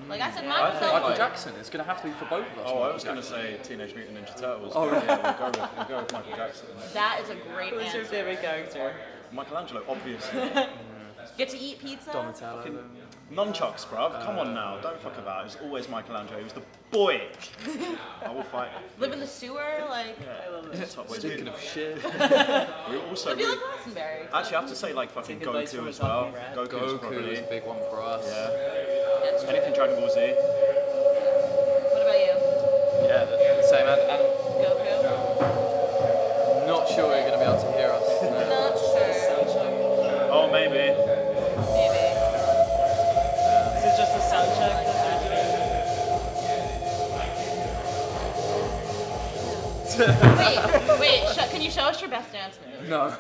Speaker 3: Like I said,
Speaker 4: I
Speaker 3: mine was
Speaker 4: think
Speaker 3: so
Speaker 1: Michael Jackson. It's gonna have to be for both of us.
Speaker 4: Oh, I
Speaker 1: Michael
Speaker 4: was going to
Speaker 1: Jackson.
Speaker 4: say Teenage Mutant Ninja Turtles.
Speaker 1: Oh,
Speaker 4: but
Speaker 1: right.
Speaker 4: yeah, we'll go with Michael Jackson.
Speaker 3: that is a great
Speaker 2: Who's your
Speaker 3: answer.
Speaker 2: favorite character?
Speaker 4: Michelangelo, obviously.
Speaker 3: Get to eat pizza.
Speaker 1: Donatello.
Speaker 4: Nunchucks, bruv. Come on now. Don't fuck about it. It was always Michelangelo. He was the boy. I will fight.
Speaker 3: Live in the sewer, like.
Speaker 2: I love it.
Speaker 4: Top way.
Speaker 1: Speaking of shit,
Speaker 4: We also
Speaker 3: Would you
Speaker 4: really,
Speaker 3: like Glastonbury?
Speaker 4: actually I have to say like fucking
Speaker 2: Take advice from
Speaker 4: Goku
Speaker 2: a
Speaker 4: as well.
Speaker 2: talking rat.
Speaker 4: Goku's
Speaker 1: Goku
Speaker 4: probably.
Speaker 1: is a big one for us.
Speaker 4: Yeah.
Speaker 3: That's true.
Speaker 4: Anything Dragon Ball Z.
Speaker 3: What about you?
Speaker 1: Yeah, the same. And
Speaker 3: Goku?
Speaker 1: not sure you're gonna be able to hear us. No.
Speaker 3: Not sure.
Speaker 2: Soundcheck.
Speaker 4: Oh, maybe.
Speaker 3: Maybe.
Speaker 2: Is it just a sound check that they're doing?
Speaker 3: Can you show us your best dance move?
Speaker 1: No.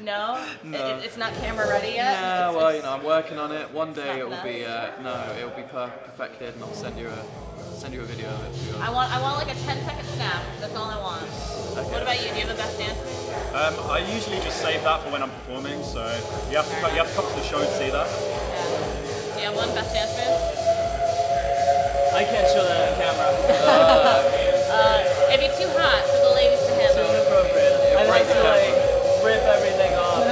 Speaker 3: No?
Speaker 1: No.
Speaker 3: It's not camera ready yet?
Speaker 1: Yeah, well, you know, I'm working on it. One day
Speaker 3: not
Speaker 1: it will be,
Speaker 3: finesse?
Speaker 1: no, it will be perfected, and I'll send you a video of it.
Speaker 3: I want like a 10-second snap. That's all I want.
Speaker 1: Okay.
Speaker 3: What about you? Do you have a best dance move?
Speaker 4: I usually just save that for when I'm performing, so you have to come to the show to see that.
Speaker 3: Yeah. Do you have one best dance move?
Speaker 2: I can't show that on camera.
Speaker 3: It'd be too hot for the ladies to
Speaker 2: Too
Speaker 3: handle.
Speaker 2: inappropriate. I like to like rip everything off.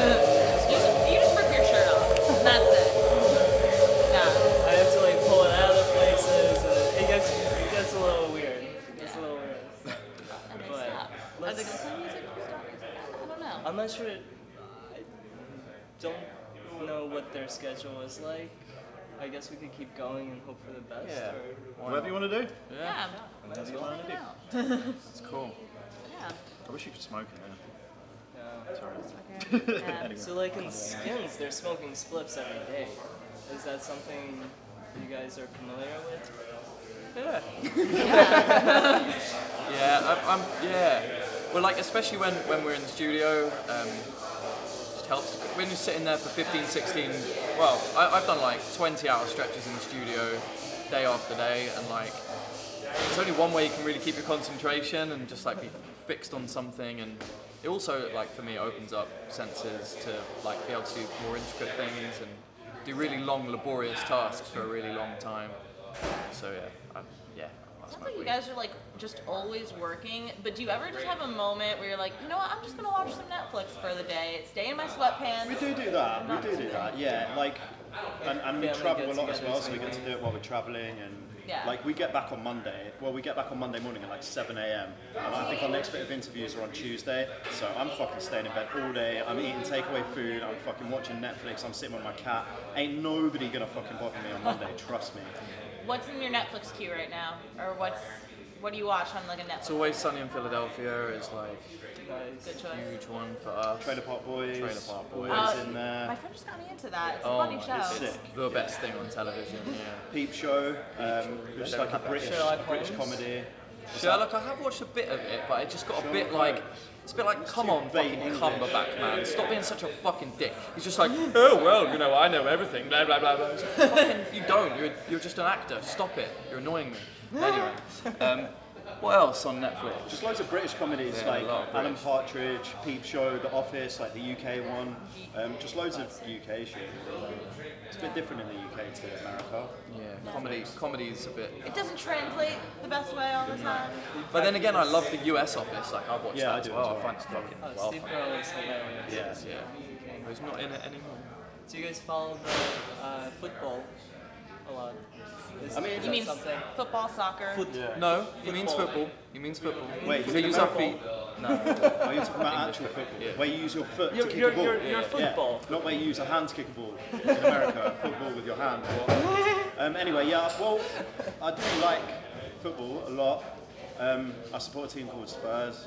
Speaker 3: You just rip your shirt off. That's it. Yeah.
Speaker 2: I have to like pull it out of places. And it gets a little weird. It's a little weird.
Speaker 3: That makes
Speaker 2: But
Speaker 3: sense. Are they gonna play music or stuff? I don't know.
Speaker 2: I'm not sure. I don't know what their schedule is like. I guess we could keep going and hope for the best.
Speaker 1: Yeah.
Speaker 2: Or,
Speaker 4: Whatever you want to do.
Speaker 3: Yeah.
Speaker 4: That's what I want to do.
Speaker 1: It's cool.
Speaker 3: Yeah.
Speaker 4: I wish you could smoke in there.
Speaker 2: yeah.
Speaker 4: Sorry.
Speaker 3: Yeah.
Speaker 4: Anyway.
Speaker 2: So like in Skins, they're smoking spliffs every day. Is that something you guys are familiar with?
Speaker 1: Yeah. Yeah. Well, like, especially when we're in the studio, it helps when you're sitting there for 15, 16. Well, I've done like 20-hour stretches in the studio, day after day, and like, there's only one way you can really keep your concentration and just like be fixed on something. And it also, like, for me, opens up senses to like be able to do more intricate things and do really long, laborious tasks for a really long time. So yeah, that's
Speaker 3: Sounds
Speaker 1: my
Speaker 3: like you
Speaker 1: week.
Speaker 3: guys are like just always working, but do you ever just have a moment where you're like, you know what, I'm just gonna watch some Netflix for the day, stay in my sweatpants?
Speaker 4: We do that. We do that. Yeah, like, and we
Speaker 2: Family
Speaker 4: travel a lot as
Speaker 2: get-togethers
Speaker 4: well, so we
Speaker 2: when
Speaker 4: get to do it while we're traveling. And
Speaker 3: Yeah.
Speaker 4: like, we get back on Monday. Well, we get back on Monday morning at like 7 a.m. And I think our next bit of interviews are on Tuesday. So I'm fucking staying in bed all day. I'm eating takeaway food. I'm fucking watching Netflix. I'm sitting with my cat. Ain't nobody gonna fucking bother me on Monday. Trust me.
Speaker 3: What's in your Netflix queue right now, or what do you watch on like a Netflix?
Speaker 1: It's Always Sunny in Philadelphia is like
Speaker 2: Nice.
Speaker 3: Good choice.
Speaker 1: a huge one for us.
Speaker 4: Trailer Park Boys.
Speaker 1: Trailer Park Boys.
Speaker 4: Always in there.
Speaker 3: My friend just got me into that. It's a
Speaker 1: Oh
Speaker 3: funny
Speaker 1: my,
Speaker 3: show.
Speaker 4: it's sick.
Speaker 1: The best thing on television, yeah.
Speaker 4: Peep Show, which is like a British
Speaker 2: Sherlock
Speaker 4: British
Speaker 2: Holmes.
Speaker 4: comedy.
Speaker 1: Sherlock, I have watched a bit of it, but it just got a bit like, it's a bit like, come on, fucking
Speaker 4: English.
Speaker 1: Cumberbatch, man, stop being such a fucking dick. He's just like, oh well, you know, I know everything, blah blah blah blah. It's like, fucking, you don't. You're just an actor. Stop it. You're annoying me. Anyway, what else on Netflix?
Speaker 4: Just loads of British comedies
Speaker 1: Yeah,
Speaker 4: like
Speaker 1: a lot of
Speaker 4: Alan
Speaker 1: British.
Speaker 4: Partridge, Peep Show, The Office, like the UK one. Just loads of UK shit. It's a bit different in the UK to America.
Speaker 1: Yeah, comedy's a bit.
Speaker 3: It doesn't translate the best way all the time.
Speaker 1: But then again, I love the US Office. Like, I've watched
Speaker 4: Yeah, I
Speaker 1: that as
Speaker 4: do
Speaker 1: well.
Speaker 4: as well.
Speaker 1: I find it's fucking
Speaker 2: Oh,
Speaker 1: well
Speaker 2: Steve
Speaker 1: funny.
Speaker 2: Carell is hilarious.
Speaker 4: Yeah.
Speaker 1: Yeah, he's not in it anymore.
Speaker 2: Do you guys follow the football a lot?
Speaker 4: I mean,
Speaker 2: is
Speaker 3: You
Speaker 2: that
Speaker 3: mean
Speaker 2: something?
Speaker 3: football, soccer?
Speaker 1: No, he means football. He means football.
Speaker 4: Wait,
Speaker 1: we
Speaker 4: is it
Speaker 1: use our
Speaker 4: football?
Speaker 1: feet. No.
Speaker 4: Are you talking about actual football?
Speaker 1: Yeah.
Speaker 4: Where you use your foot to
Speaker 2: Your-
Speaker 4: kick
Speaker 2: your-
Speaker 4: a ball?
Speaker 2: your- your football.
Speaker 4: Yeah. Not where you use a hand to kick a ball. In America, football with your hand. Anyway, yeah, well, I do like football a lot. I support a team called Spurs.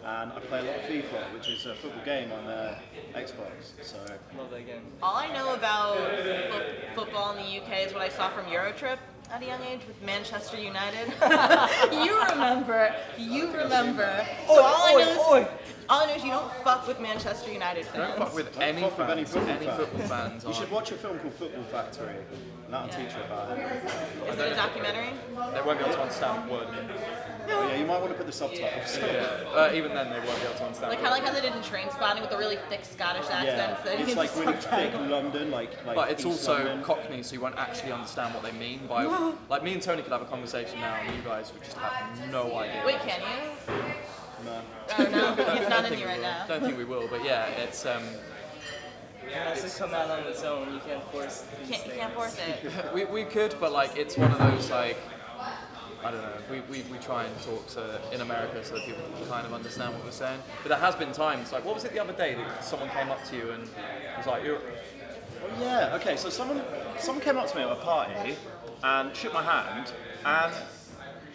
Speaker 4: And I play a lot of FIFA, which is a football game on Xbox. So
Speaker 2: Love that game.
Speaker 3: All I know about football in the UK is what I saw from Eurotrip at a young age with Manchester United. You remember. So all I know is you don't fuck with Manchester United
Speaker 1: Don't
Speaker 3: fans.
Speaker 1: fuck with
Speaker 4: Don't
Speaker 1: any
Speaker 4: fuck with any
Speaker 1: fans.
Speaker 4: football
Speaker 1: Any
Speaker 4: fans.
Speaker 1: football fans.
Speaker 4: you should watch a film called Football Factory. And that'll teach you about it.
Speaker 3: Is it a documentary?
Speaker 1: They won't be able to understand a word.
Speaker 4: Oh, yeah, you might want to put the subtitles.
Speaker 1: Yeah. Even then, they won't be able to understand.
Speaker 3: Like kind of like how they did in Train Spotting with the really thick Scottish
Speaker 4: Yeah,
Speaker 3: accents. That
Speaker 4: it's
Speaker 3: you
Speaker 4: like
Speaker 3: just
Speaker 4: really
Speaker 3: sometimes-
Speaker 4: thick London, like
Speaker 1: But it's
Speaker 4: East
Speaker 1: also
Speaker 4: London.
Speaker 1: Cockney, so you won't actually understand what they mean by. Like, me and Tony could have a conversation now, and you guys would just have no idea.
Speaker 3: Wait, can you?
Speaker 4: No.
Speaker 3: Oh no, it's
Speaker 1: I
Speaker 3: not
Speaker 1: don't
Speaker 3: in
Speaker 1: think
Speaker 3: you
Speaker 1: we
Speaker 3: right
Speaker 1: will.
Speaker 3: now.
Speaker 1: Don't think we will, but yeah, it's
Speaker 2: It has to come out on its own. You can't force these
Speaker 3: You
Speaker 2: things.
Speaker 3: can't force it.
Speaker 1: we could, but like it's one of those like I don't know. We try and talk in America so that people can kind of understand what we're saying. But there has been times like what was it the other day that someone came up to you and was like, "You're."
Speaker 4: Oh, yeah, okay, so someone came up to me at a party and shook my hand, and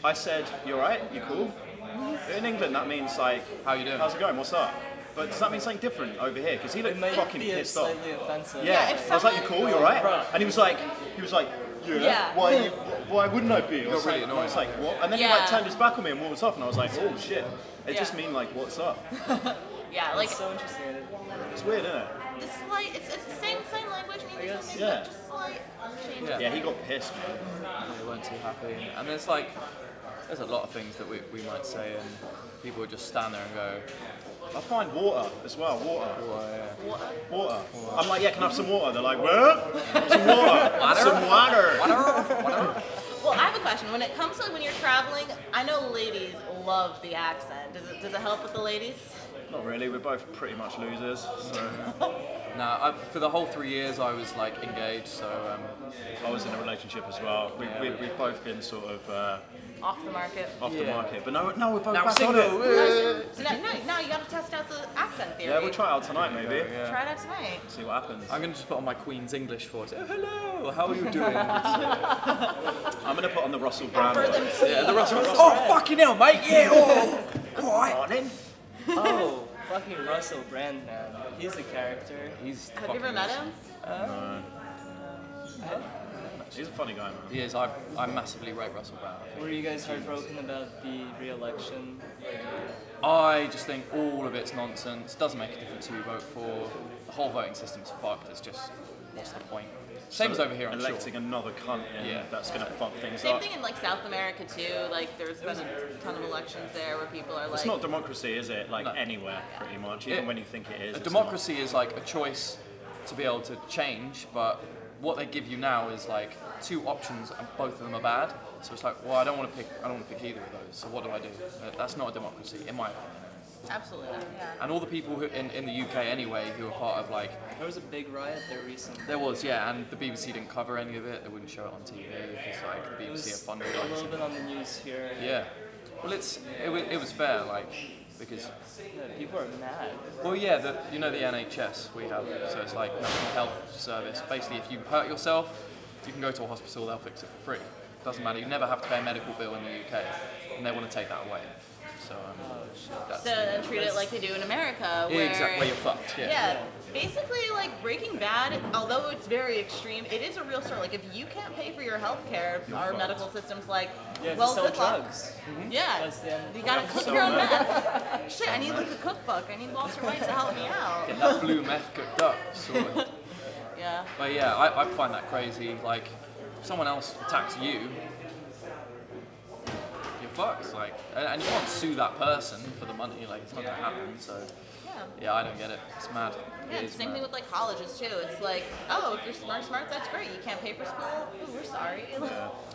Speaker 4: I said, "You alright? You cool?" In England, that means like,
Speaker 1: How you doing?
Speaker 4: "How's it going? What's up?" But does that mean something different over here? Because he looked
Speaker 2: It might
Speaker 4: fucking
Speaker 2: be
Speaker 4: pissed off.
Speaker 2: slightly offensive.
Speaker 4: Yeah,
Speaker 3: if
Speaker 4: I was like, "You
Speaker 3: someone-
Speaker 4: cool? You alright?"
Speaker 2: Bruh.
Speaker 4: And he was like,
Speaker 3: Yeah.
Speaker 4: Why are you? why wouldn't I be? I was
Speaker 1: really
Speaker 4: like,
Speaker 1: annoyed.
Speaker 4: I was like, what? And then he like turned his back on me and walked off, and I was like, oh shit. It just mean like, what's up?
Speaker 3: Yeah, like
Speaker 2: It's so interesting.
Speaker 4: It's weird, isn't it?
Speaker 3: the slight. It's the same language, maybe
Speaker 2: guess.
Speaker 3: something,
Speaker 4: Yeah.
Speaker 3: but just slight change.
Speaker 1: Yeah.
Speaker 4: Yeah, he got pissed, man.
Speaker 1: They weren't too happy. And there's a lot of things that we might say, and people would just stand there and go,
Speaker 4: I find water as well, water.
Speaker 1: well,
Speaker 4: Water. I'm like, yeah, can I have some water? They're like, what? Some water. Some water.
Speaker 3: Well, I have a question. When it comes to when you're traveling, I know ladies love the accent. Does it help with the ladies?
Speaker 4: Not really, we're both pretty much losers. So
Speaker 1: Nah, for the whole 3 years I was like engaged, so
Speaker 4: I was in a relationship as well. We've both been sort of
Speaker 3: Off the market.
Speaker 4: off the market, but no, we're both
Speaker 1: now
Speaker 4: back on
Speaker 1: single.
Speaker 4: it.
Speaker 3: So now you got to test out the accent theory.
Speaker 4: Yeah, we'll try it out tonight maybe.
Speaker 3: Try it out tonight.
Speaker 4: See what happens.
Speaker 1: I'm gonna just put on my Queen's English voice. Oh, hello, how are you doing?
Speaker 4: I'm gonna put on the Russell Brand.
Speaker 3: For them to
Speaker 1: Yeah, the Russell. Oh, fucking hell, mate. Yeah. Oh, all right.
Speaker 4: Morning.
Speaker 2: Oh, fucking Russell Brand, man. He's a character.
Speaker 1: He's.
Speaker 3: Have you ever met him?
Speaker 4: He's a funny guy, man.
Speaker 1: He is. I massively rate Russell Brand.
Speaker 2: Were you guys heartbroken about the re-election?
Speaker 1: I just think all of it's nonsense. Doesn't make a difference who you vote for. The whole voting system's fucked. It's just, what's the point? Same as over here, I'm
Speaker 4: Electing
Speaker 1: sure.
Speaker 4: another cunt in,
Speaker 1: Yeah.
Speaker 4: that's gonna fuck things
Speaker 3: Same
Speaker 4: up.
Speaker 3: thing in like South America too. Like there's been a ton of elections there where people are like.
Speaker 4: It's not democracy, is it? Like
Speaker 1: No.
Speaker 4: anywhere, pretty much. Even
Speaker 1: It-
Speaker 4: when you think it is.
Speaker 1: A
Speaker 4: it's
Speaker 1: democracy is like a choice to be able to change, but what they give you now is like two options and both of them are bad. So it's like, well, I don't want to pick either of those. So what do I do? That's not a democracy, in my opinion.
Speaker 3: Absolutely. Yeah.
Speaker 1: And all the people who in the UK anyway who are part of like,
Speaker 2: There was a big riot there recently.
Speaker 1: there was, yeah, and the BBC didn't cover any of it. They wouldn't show it on TV because like the
Speaker 2: It
Speaker 1: BBC
Speaker 2: was
Speaker 1: are funded
Speaker 2: a
Speaker 1: like
Speaker 2: little bit on the news here.
Speaker 1: yeah. Well, it was fair, like, because
Speaker 2: Yeah, people are mad.
Speaker 1: well, yeah, the NHS we have, so it's like National Health Service. Basically, if you hurt yourself, you can go to a hospital, they'll fix it for free. Doesn't matter, you never have to pay a medical bill in the UK, and they want to take that away. So, that's
Speaker 3: So then treat it like they do in America, where
Speaker 1: exactly where you're fucked. Yeah.
Speaker 3: yeah, basically like Breaking Bad, although it's very extreme, it is a real story. Like if you can't pay for your health care, our medical system's like,
Speaker 2: You have
Speaker 3: well,
Speaker 2: to sell
Speaker 3: good luck.
Speaker 2: drugs.
Speaker 3: Yeah,
Speaker 2: That's the end.
Speaker 3: you gotta cook
Speaker 4: sell
Speaker 3: your own
Speaker 4: meth.
Speaker 3: meth. Shit, I need like a cookbook. I need Walter White to help me out.
Speaker 1: Get that blue meth cooked up, sort of.
Speaker 3: Yeah.
Speaker 1: But yeah, I find that crazy. Like, if someone else attacks you, you're fucked. Like, and you can't sue that person for the money. Like, it's not gonna happen. So,
Speaker 3: Yeah.
Speaker 1: yeah, I don't get it. It's mad.
Speaker 3: Yeah,
Speaker 1: It
Speaker 3: it's
Speaker 1: is
Speaker 3: the same
Speaker 1: mad.
Speaker 3: thing with like colleges too. It's like, oh, if you're smart, that's great. You can't pay for school. Ooh, we're sorry.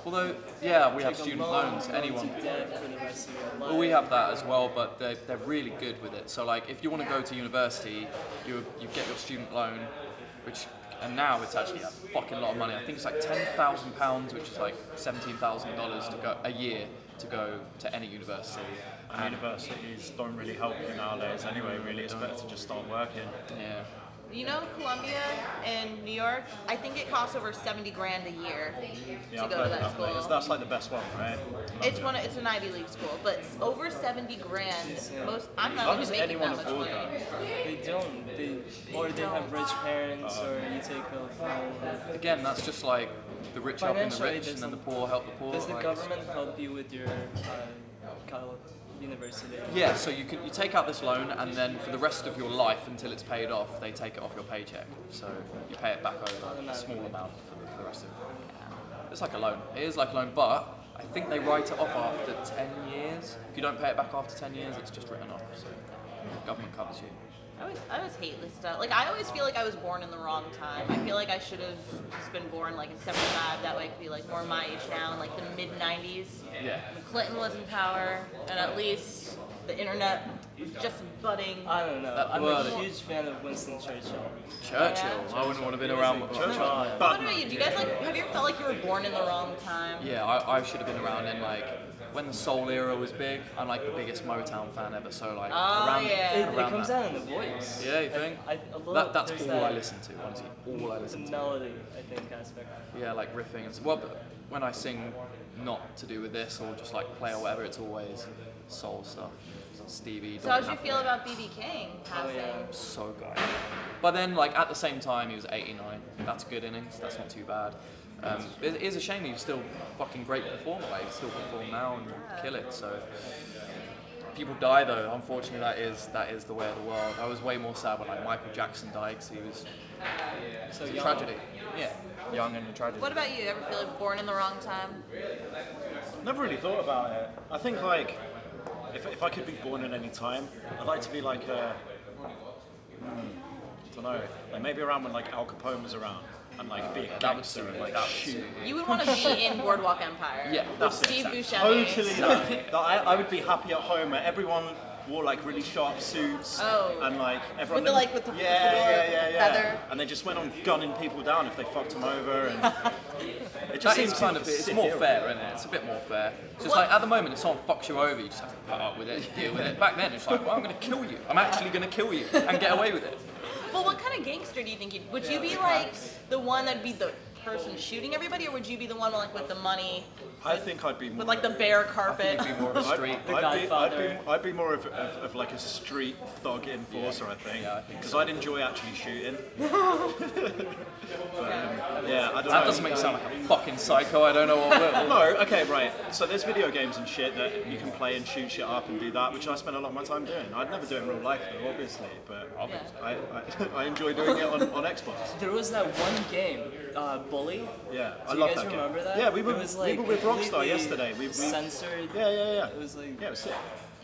Speaker 1: Although, yeah, we have
Speaker 2: Take a
Speaker 1: student
Speaker 2: loan,
Speaker 1: loans.
Speaker 2: go
Speaker 1: Anyone.
Speaker 2: into debt for the rest of your life.
Speaker 1: Well, we have that as well, but they're really good with it. So, like, if you want to go to university, you get your student loan, which, and now it's actually a fucking lot of money. I think it's like £10,000, which is like $17,000 to go a year to go to any university. And
Speaker 4: Universities don't really help you nowadays anyway, really. It's better to just start working.
Speaker 1: yeah,
Speaker 3: You know, Columbia in New York, I think it costs over 70 grand a year
Speaker 4: Yeah,
Speaker 3: to
Speaker 4: I've
Speaker 3: go
Speaker 4: heard
Speaker 3: to that
Speaker 4: that place.
Speaker 3: school.
Speaker 4: That's like the best one, right?
Speaker 3: It's an Ivy League school, but it's over 70 grand.
Speaker 2: Yeah.
Speaker 3: I'm
Speaker 4: How
Speaker 3: not
Speaker 4: does
Speaker 3: even making
Speaker 4: anyone
Speaker 3: that much
Speaker 4: afford
Speaker 3: money.
Speaker 4: that?
Speaker 2: They don't. Or they have rich parents, or you take a loan.
Speaker 1: again, that's just like the rich helping the
Speaker 2: Financially,
Speaker 1: rich,
Speaker 2: does
Speaker 1: and then the
Speaker 2: the-
Speaker 1: poor help the poor.
Speaker 2: Does the
Speaker 1: like,
Speaker 2: government help you with your university?
Speaker 1: Yeah, so you take out this loan, and then for the rest of your life until it's paid off, they take it off your paycheck. So you pay it back over a small amount for the rest of it. It's like a loan. It is like a loan, but I think they write it off after 10 years. If you don't pay it back after 10 years, it's just written off. So the government covers you.
Speaker 3: I always hate this stuff. Like, I always feel like I was born in the wrong time. I feel like I should have just been born, like, in 75. That way I could be, like, more my age now, in, like, the mid-90s.
Speaker 1: Yeah.
Speaker 3: When Clinton was in power, and at least the internet was just budding.
Speaker 2: I don't know.
Speaker 1: That
Speaker 2: I'm
Speaker 1: word.
Speaker 2: a huge fan of Winston Churchill.
Speaker 1: Churchill. I wouldn't want to have been around.
Speaker 4: Churchill.
Speaker 3: What about you? Do you guys, like, have you ever felt like you were born in the wrong time?
Speaker 1: Yeah, I should have been around in like when the soul era was big. I'm like the biggest Motown fan ever, so like
Speaker 3: Oh,
Speaker 1: around,
Speaker 3: yeah.
Speaker 2: It
Speaker 1: around
Speaker 2: comes
Speaker 1: that.
Speaker 2: out in the voice.
Speaker 1: Yeah, you think? That's
Speaker 2: there's
Speaker 1: all I
Speaker 2: that-
Speaker 1: listen to. Honestly, all I
Speaker 2: The
Speaker 1: listen to.
Speaker 2: melody, I think, aspect.
Speaker 1: Yeah, like riffing and well, but when I sing, not to do with this or just like play or whatever, it's always soul stuff. Stevie.
Speaker 3: So how did you feel about B.B. King passing?
Speaker 1: So good. But then, like at the same time, he was 89. That's a good innings. That's not too bad. It is a shame he's still a fucking great performer. Like, he still perform now and kill it. So people die though. Unfortunately, that is the way of the world. I was way more sad when like Michael Jackson died because he was
Speaker 2: So
Speaker 1: a
Speaker 2: young.
Speaker 1: tragedy. Yeah, young and a tragedy.
Speaker 3: What about you? Ever feel like born in the wrong time?
Speaker 4: Never really thought about it. I think like if I could be born at any time, I'd like to be like a I don't know, like maybe around when like Al Capone was around and like be a gangster and like shoot.
Speaker 3: You would want to be in Boardwalk Empire.
Speaker 1: Yeah,
Speaker 3: with
Speaker 1: that's it,
Speaker 3: Steve
Speaker 1: exactly.
Speaker 3: Buscemi.
Speaker 4: Totally. I would be happy at home where everyone wore like really sharp suits and like everyone
Speaker 3: With the
Speaker 4: yeah,
Speaker 3: feather.
Speaker 4: and they just went on gunning people down if they fucked them over and it just
Speaker 1: That
Speaker 4: seems
Speaker 1: is kind
Speaker 4: like
Speaker 1: of
Speaker 4: a
Speaker 1: it's
Speaker 4: sick
Speaker 1: more
Speaker 4: era.
Speaker 1: fair, isn't it? It's a bit more fair. It's just like at the moment, if someone fucks you over, you just have to put up with it, deal with it. Back then, it's like, well, I'm going to kill you. I'm actually going to kill you and get away with it.
Speaker 3: Well, what kind of gangster do you think would you be like the one that'd be the person shooting everybody, or would you be the one like with the money?
Speaker 4: I think I'd be more
Speaker 3: With like the bare carpet.
Speaker 1: You'd be more of a street.
Speaker 4: I'd be more of like a street thug enforcer, I think.
Speaker 1: Yeah, I think
Speaker 4: because I'd enjoy actually shooting. Yeah, I don't know.
Speaker 1: That doesn't make you sound like a fucking psycho. I don't know what will.
Speaker 4: No, okay, right. So there's video games and shit that you can play and shoot shit up and do that, which I spend a lot of my time doing. I'd never do it in real life though, obviously, but I enjoy doing it on Xbox.
Speaker 2: There was that one game, Bully.
Speaker 4: Yeah, I
Speaker 2: Do
Speaker 4: love
Speaker 2: you guys
Speaker 4: that game.
Speaker 2: remember that?
Speaker 4: Yeah, we were
Speaker 2: It was, like,
Speaker 4: with Rockstar
Speaker 2: completely
Speaker 4: yesterday. We
Speaker 2: censored.
Speaker 4: Yeah.
Speaker 2: It was like
Speaker 4: Yeah, it was sick.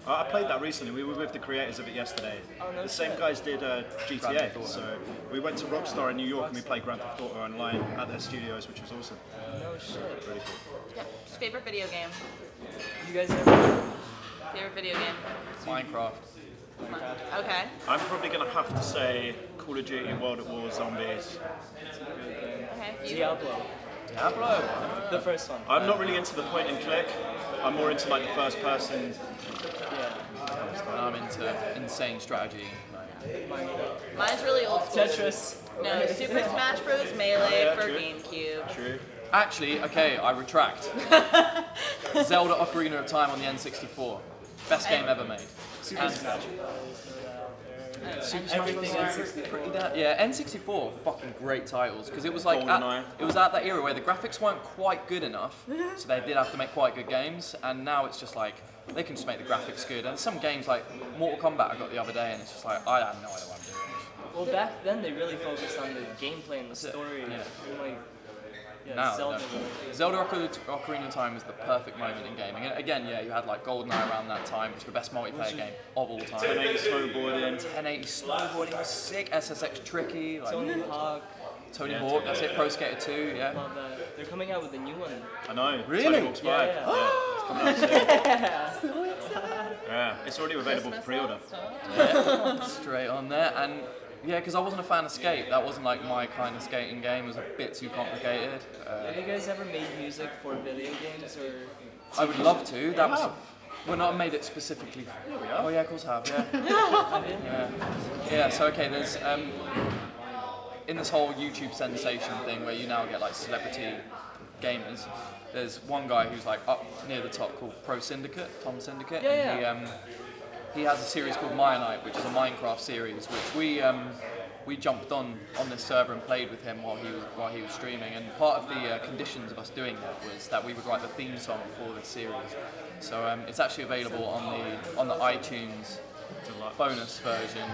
Speaker 4: I played that recently. We were with the creators of it yesterday.
Speaker 2: Oh, no
Speaker 4: The same
Speaker 2: shit.
Speaker 4: guys did
Speaker 1: Grand
Speaker 4: GTA,
Speaker 1: Theft Auto.
Speaker 4: so we went to Rockstar in New York and we played Grand Theft Auto online at their studios, which was awesome.
Speaker 2: no shit.
Speaker 4: Really cool.
Speaker 3: Yeah. Favorite video game.
Speaker 2: You guys ever?
Speaker 3: Favorite video game.
Speaker 1: Minecraft.
Speaker 3: Okay.
Speaker 4: I'm probably gonna have to say Call of Duty World at War Zombies.
Speaker 3: Okay. You.
Speaker 2: Diablo.
Speaker 1: Diablo.
Speaker 2: The first one.
Speaker 4: I'm not really into the point and click. I'm more into like the first person.
Speaker 2: Yeah.
Speaker 1: I'm into insane strategy.
Speaker 3: Mine's really old school.
Speaker 2: Tetris.
Speaker 3: No, Super Smash Bros. Melee
Speaker 4: Yeah,
Speaker 3: for
Speaker 4: true.
Speaker 3: GameCube.
Speaker 4: True.
Speaker 1: Actually, okay, I retract. Zelda Ocarina of Time on the N64. Best game ever made.
Speaker 2: Super
Speaker 1: And-
Speaker 2: Smash.
Speaker 1: Super Smash
Speaker 2: Everything
Speaker 1: Bros.
Speaker 2: N64.
Speaker 1: Pretty damn. Yeah, N64 fucking great titles because it was like
Speaker 4: GoldenEye.
Speaker 1: it was at that era where the graphics weren't quite good enough, so they did have to make quite good games. And now it's just like they can just make the graphics good. And some games like Mortal Kombat I got the other day, and it's just like I have no idea what I'm doing.
Speaker 2: Well, back then they really focused on the gameplay and the story.
Speaker 1: Yeah.
Speaker 2: And, like, yeah,
Speaker 1: Now,
Speaker 2: Zelda.
Speaker 1: Zelda Ocarina of Time is the perfect moment in gaming. And again, yeah, you had like GoldenEye around that time, which was the best multiplayer game of all time.
Speaker 4: 1080 snowboarding.
Speaker 1: 1080 snowboarding was sick. SSX Tricky, like
Speaker 2: Tony Hawk.
Speaker 1: Tony
Speaker 4: Yeah,
Speaker 1: Hawk. That's it. Pro Skater 2, yeah.
Speaker 2: Love that. They're coming out with a new one.
Speaker 4: I know.
Speaker 1: Really?
Speaker 4: Tony Hawk's 5.
Speaker 2: Yeah.
Speaker 4: It's coming out soon. Yeah, it's already available for pre-order.
Speaker 1: Straight on there. And yeah, because I wasn't a fan of Skate. That wasn't like my kind of skating game. It was a bit too complicated.
Speaker 2: Have you guys ever made music for video games or?
Speaker 1: I would love to. That was.
Speaker 4: have.
Speaker 1: Well, not made it specifically.
Speaker 4: are.
Speaker 1: Oh yeah, of course I have. Yeah.
Speaker 2: Have you?
Speaker 1: Yeah. So okay, there's in this whole YouTube sensation thing where you now get like celebrity gamers. There's one guy who's like up near the top called Pro Syndicate, Tom Syndicate.
Speaker 2: Yeah,
Speaker 1: And he has a series called Myonite, which is a Minecraft series, which we jumped on this server and played with him while he was streaming. And part of the conditions of us doing that was that we would write the theme song for the series. So it's actually available on the iTunes bonus version.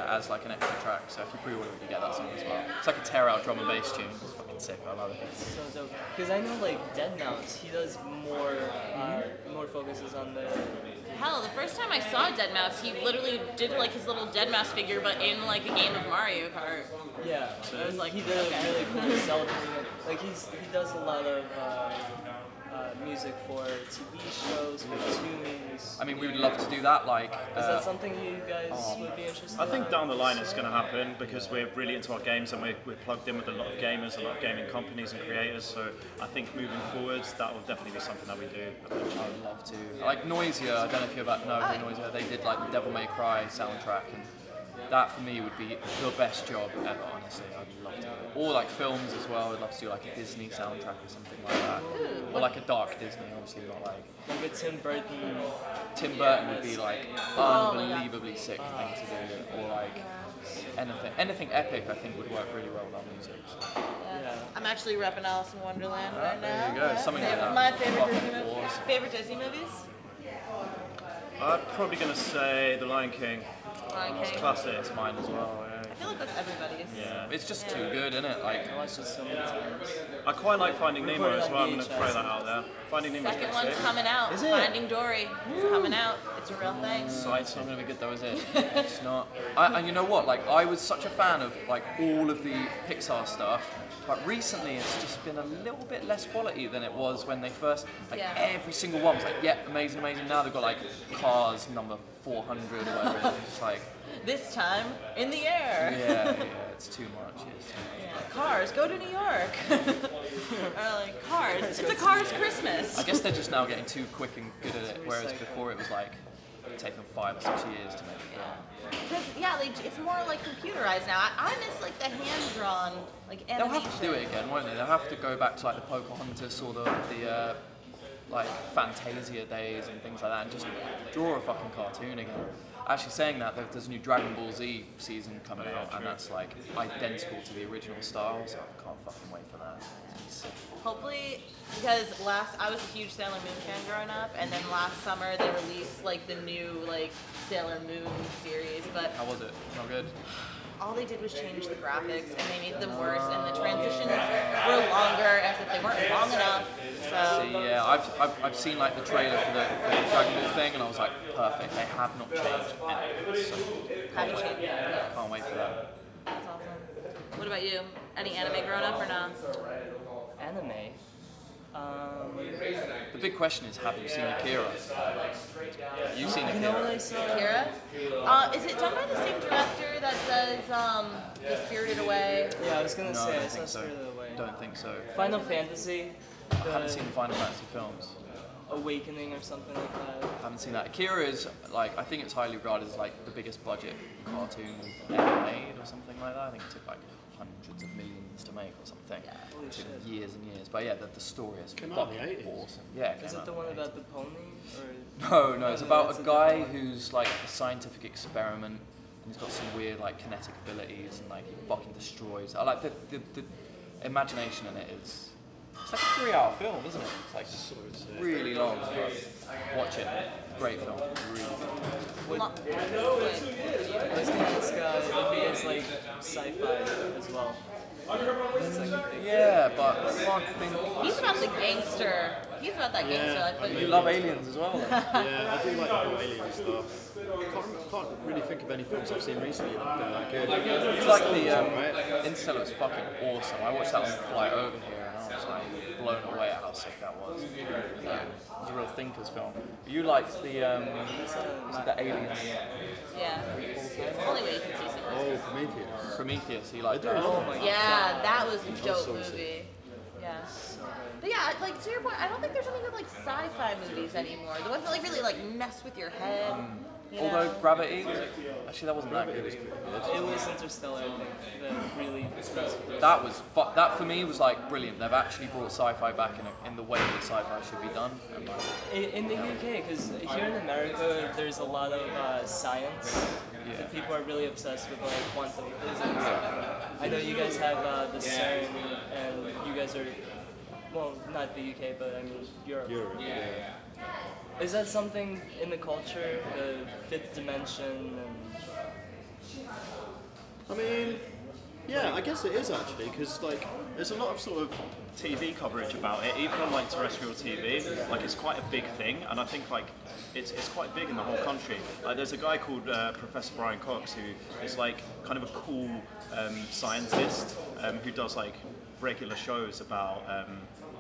Speaker 1: As like an extra track. So if you pre-order it, you get that song as well. It's like a tear-out drum and bass tune. It's fucking sick. I love it.
Speaker 2: So dope. Because I know like Deadmau5, he does more more focuses on the.
Speaker 3: Hell, the first time I saw Deadmau5, he literally did like his little Deadmau5 figure, but in like a game of Mario Kart.
Speaker 2: Yeah.
Speaker 3: I was like,
Speaker 2: he did a really cool Zelda thing. Like he does a lot of music for TV shows, cartoons.
Speaker 1: I mean, we would love to do that. Like,
Speaker 2: Is that something you guys would be interested
Speaker 4: I
Speaker 2: in?
Speaker 4: think down the line it's going to happen because we're really into our games and we're plugged in with a lot of gamers, a lot of gaming companies and creators. So I think moving forwards, that will definitely be something that we do eventually.
Speaker 1: I'd love to. Like Noisia, I don't know if you know Noisia. They did like the Devil May Cry soundtrack, and that for me would be the best job ever. Honestly, I'd love to. Do it. Or like films as well. I'd love to do like a Disney soundtrack or something like that, or like a dark Disney. Obviously, not like.
Speaker 2: Like a Tim Burton.
Speaker 1: Tim Burton would be like unbelievably sick thing to do, or like anything epic, I think would work really well with our music. So.
Speaker 3: Yeah. I'm actually repping Alice in Wonderland right now.
Speaker 1: There you go. Something like that.
Speaker 3: My favorite Disney movie.
Speaker 1: Awesome.
Speaker 3: Favorite Disney movies?
Speaker 4: I'm probably going to say The Lion King.
Speaker 3: Lion
Speaker 4: It's
Speaker 3: King.
Speaker 4: classic.
Speaker 1: It's mine as well. Yeah.
Speaker 3: I feel like that's everybody's.
Speaker 4: Yeah.
Speaker 1: It's just too good, isn't it? Like,
Speaker 2: I watched it so many times.
Speaker 4: I quite like Finding Nemo
Speaker 2: Recorded
Speaker 4: as
Speaker 2: on
Speaker 4: well. I'm going to
Speaker 2: VHS.
Speaker 4: throw that out there. Finding Nemo's
Speaker 3: Second
Speaker 4: pretty
Speaker 3: one's
Speaker 4: sick.
Speaker 3: coming out.
Speaker 4: Is it?
Speaker 3: Finding Dory. It's coming out. It's a real thing.
Speaker 1: it's not gonna be good though, is it? It's not. And you know what? Like, I was such a fan of like all of the Pixar stuff, but recently it's just been a little bit less quality than it was when they first. Like every single one was like, yeah, amazing, amazing. Now they've got like Cars number 400 or whatever. It is. It's like
Speaker 3: This time in the air.
Speaker 1: yeah, it's too much. It's too much.
Speaker 3: Yeah. Cars, go to New York. Or like Cars. It's a Cars Christmas.
Speaker 1: I guess they're just now getting too quick and good at it, whereas before it was like take them 5 or 6 years to make a film.
Speaker 3: Because it's more like computerized now. I miss like the hand-drawn like
Speaker 1: They'll
Speaker 3: animation.
Speaker 1: have to do it again, won't they? They'll have to go back to like the Pocahontas or the like Fantasia days and things like that, and just draw a fucking cartoon again. Actually, saying that, there's a new Dragon Ball Z season coming out, and that's like identical to the original style, so I can't fucking wait for that.
Speaker 3: Hopefully, because I was a huge Sailor Moon fan growing up, and then last summer they released like the new like Sailor Moon series, but
Speaker 1: How was it? Not good.
Speaker 3: all they did was change the graphics, and they made them worse, and the transitions were longer as if they weren't long enough. So
Speaker 1: See, yeah, I've seen like the trailer for the Dragon Ball thing, and I was like, perfect. They have not changed anything. So
Speaker 3: haven't changed. Yeah,
Speaker 1: can't wait for that.
Speaker 3: that's awesome. What about you? Any anime growing up or not?
Speaker 2: Anime.
Speaker 1: The big question is, have you seen Akira? You've seen
Speaker 2: You know what
Speaker 1: Akira.
Speaker 2: I saw?
Speaker 3: Akira? Is it done by the same director that does The Spirited Away?
Speaker 2: Yeah, I was gonna
Speaker 1: No, I
Speaker 2: say
Speaker 1: don't
Speaker 2: I saw
Speaker 1: think so.
Speaker 2: Spirited Away.
Speaker 1: Don't think so.
Speaker 2: Final Fantasy.
Speaker 1: I haven't seen the Final Fantasy films.
Speaker 2: Awakening or something like that.
Speaker 1: Haven't seen that. Akira is like, I think it's highly regarded as like the biggest budget cartoon ever made or something like that. I think it took like hundreds of millions to make or something.
Speaker 3: Yeah.
Speaker 2: Holy
Speaker 1: It took
Speaker 2: shit.
Speaker 1: years and years. But yeah, the story is
Speaker 5: Came out in the
Speaker 1: fucking
Speaker 5: 80s.
Speaker 1: awesome. Yeah. it
Speaker 2: Is
Speaker 1: came
Speaker 2: it the
Speaker 1: out
Speaker 2: one
Speaker 1: in the
Speaker 2: about
Speaker 1: 80s.
Speaker 2: the pony? Or
Speaker 1: No, it's
Speaker 2: Oh,
Speaker 1: about
Speaker 2: that's
Speaker 1: a
Speaker 2: a
Speaker 1: guy
Speaker 2: different one.
Speaker 1: who's like a scientific experiment, and he's got some weird like kinetic abilities, and like he fucking destroys. I like the imagination in it is. It's like a 3-hour film, isn't it? It's like really long. But watch it. Great film. Really good.
Speaker 3: Lo- Wait.
Speaker 2: I was gonna ask if he is like sci-fi as well. That's like a big
Speaker 1: Yeah, but I can't think.
Speaker 3: He's about the gangster. He's about that gangster life. But
Speaker 1: You love aliens as well. Then.
Speaker 5: Yeah, I do like the whole alien stuff. Can't really think of any films I've seen recently that have been that good.
Speaker 1: It's like the
Speaker 5: right?
Speaker 1: Interstellar was fucking awesome. I watched that on the flight over here, and I was like blown away at how sick that was. Yeah, it was a real thinker's film. You liked the was it the aliens?
Speaker 3: yeah. Only way you can see some.
Speaker 5: Oh, Prometheus.
Speaker 1: Prometheus. He liked
Speaker 5: do
Speaker 1: that.
Speaker 5: love
Speaker 2: Oh my
Speaker 3: Yeah, that was a dope
Speaker 5: so sick.
Speaker 3: movie. Yeah. But yeah, like to your point, I don't think there's any good like sci-fi movies anymore. The ones that like really like mess with your head. You
Speaker 1: Although
Speaker 3: know?
Speaker 1: Gravity, actually that wasn't that good.
Speaker 2: It was Interstellar, I think, that really
Speaker 1: That was that for me was like brilliant. They've actually brought sci-fi back in the way that sci-fi should be done. And like,
Speaker 2: in the UK, because here in America, there's a lot of science.
Speaker 1: Yeah.
Speaker 2: People are really obsessed with like quantum physics. I know you guys have the CERN, and you guys are, well, not the UK, but I mean Europe.
Speaker 5: yeah.
Speaker 2: Is that something in the culture, the fifth dimension?
Speaker 5: I mean, yeah, I guess it is actually, because like,
Speaker 4: There's a lot of sort of TV coverage about it, even on like terrestrial TV. Like it's quite a big thing, and I think like it's quite big in the whole country. There's a guy called Professor Brian Cox who is like kind of a cool scientist who does like regular shows about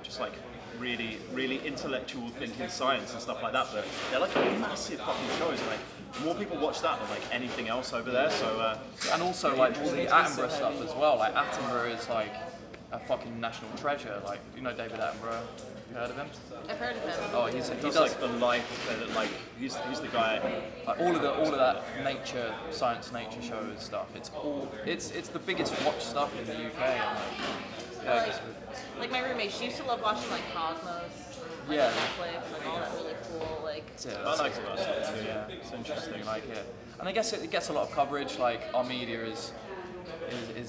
Speaker 4: just like really intellectual thinking science and stuff like that. But they're like massive fucking shows. Like more people watch that than like anything else over there. So
Speaker 1: and also like all the Attenborough stuff as well. Like Attenborough is like a fucking national treasure. Like you know David Attenborough. You heard of him?
Speaker 3: I've heard of him.
Speaker 1: Oh, he
Speaker 4: he
Speaker 1: does
Speaker 4: does like the life, like he's the guy.
Speaker 1: like all of that nature, science, nature shows stuff. It's the biggest watch stuff in the UK. And, yeah, I guess
Speaker 3: Like my roommate, she used to love watching like Cosmos. Like
Speaker 1: Yeah.
Speaker 3: on Netflix, like all that really cool. Like,
Speaker 4: I like it about stuff too.
Speaker 1: Yeah, it's interesting. Like it, and I guess it gets a lot of coverage. Like our media is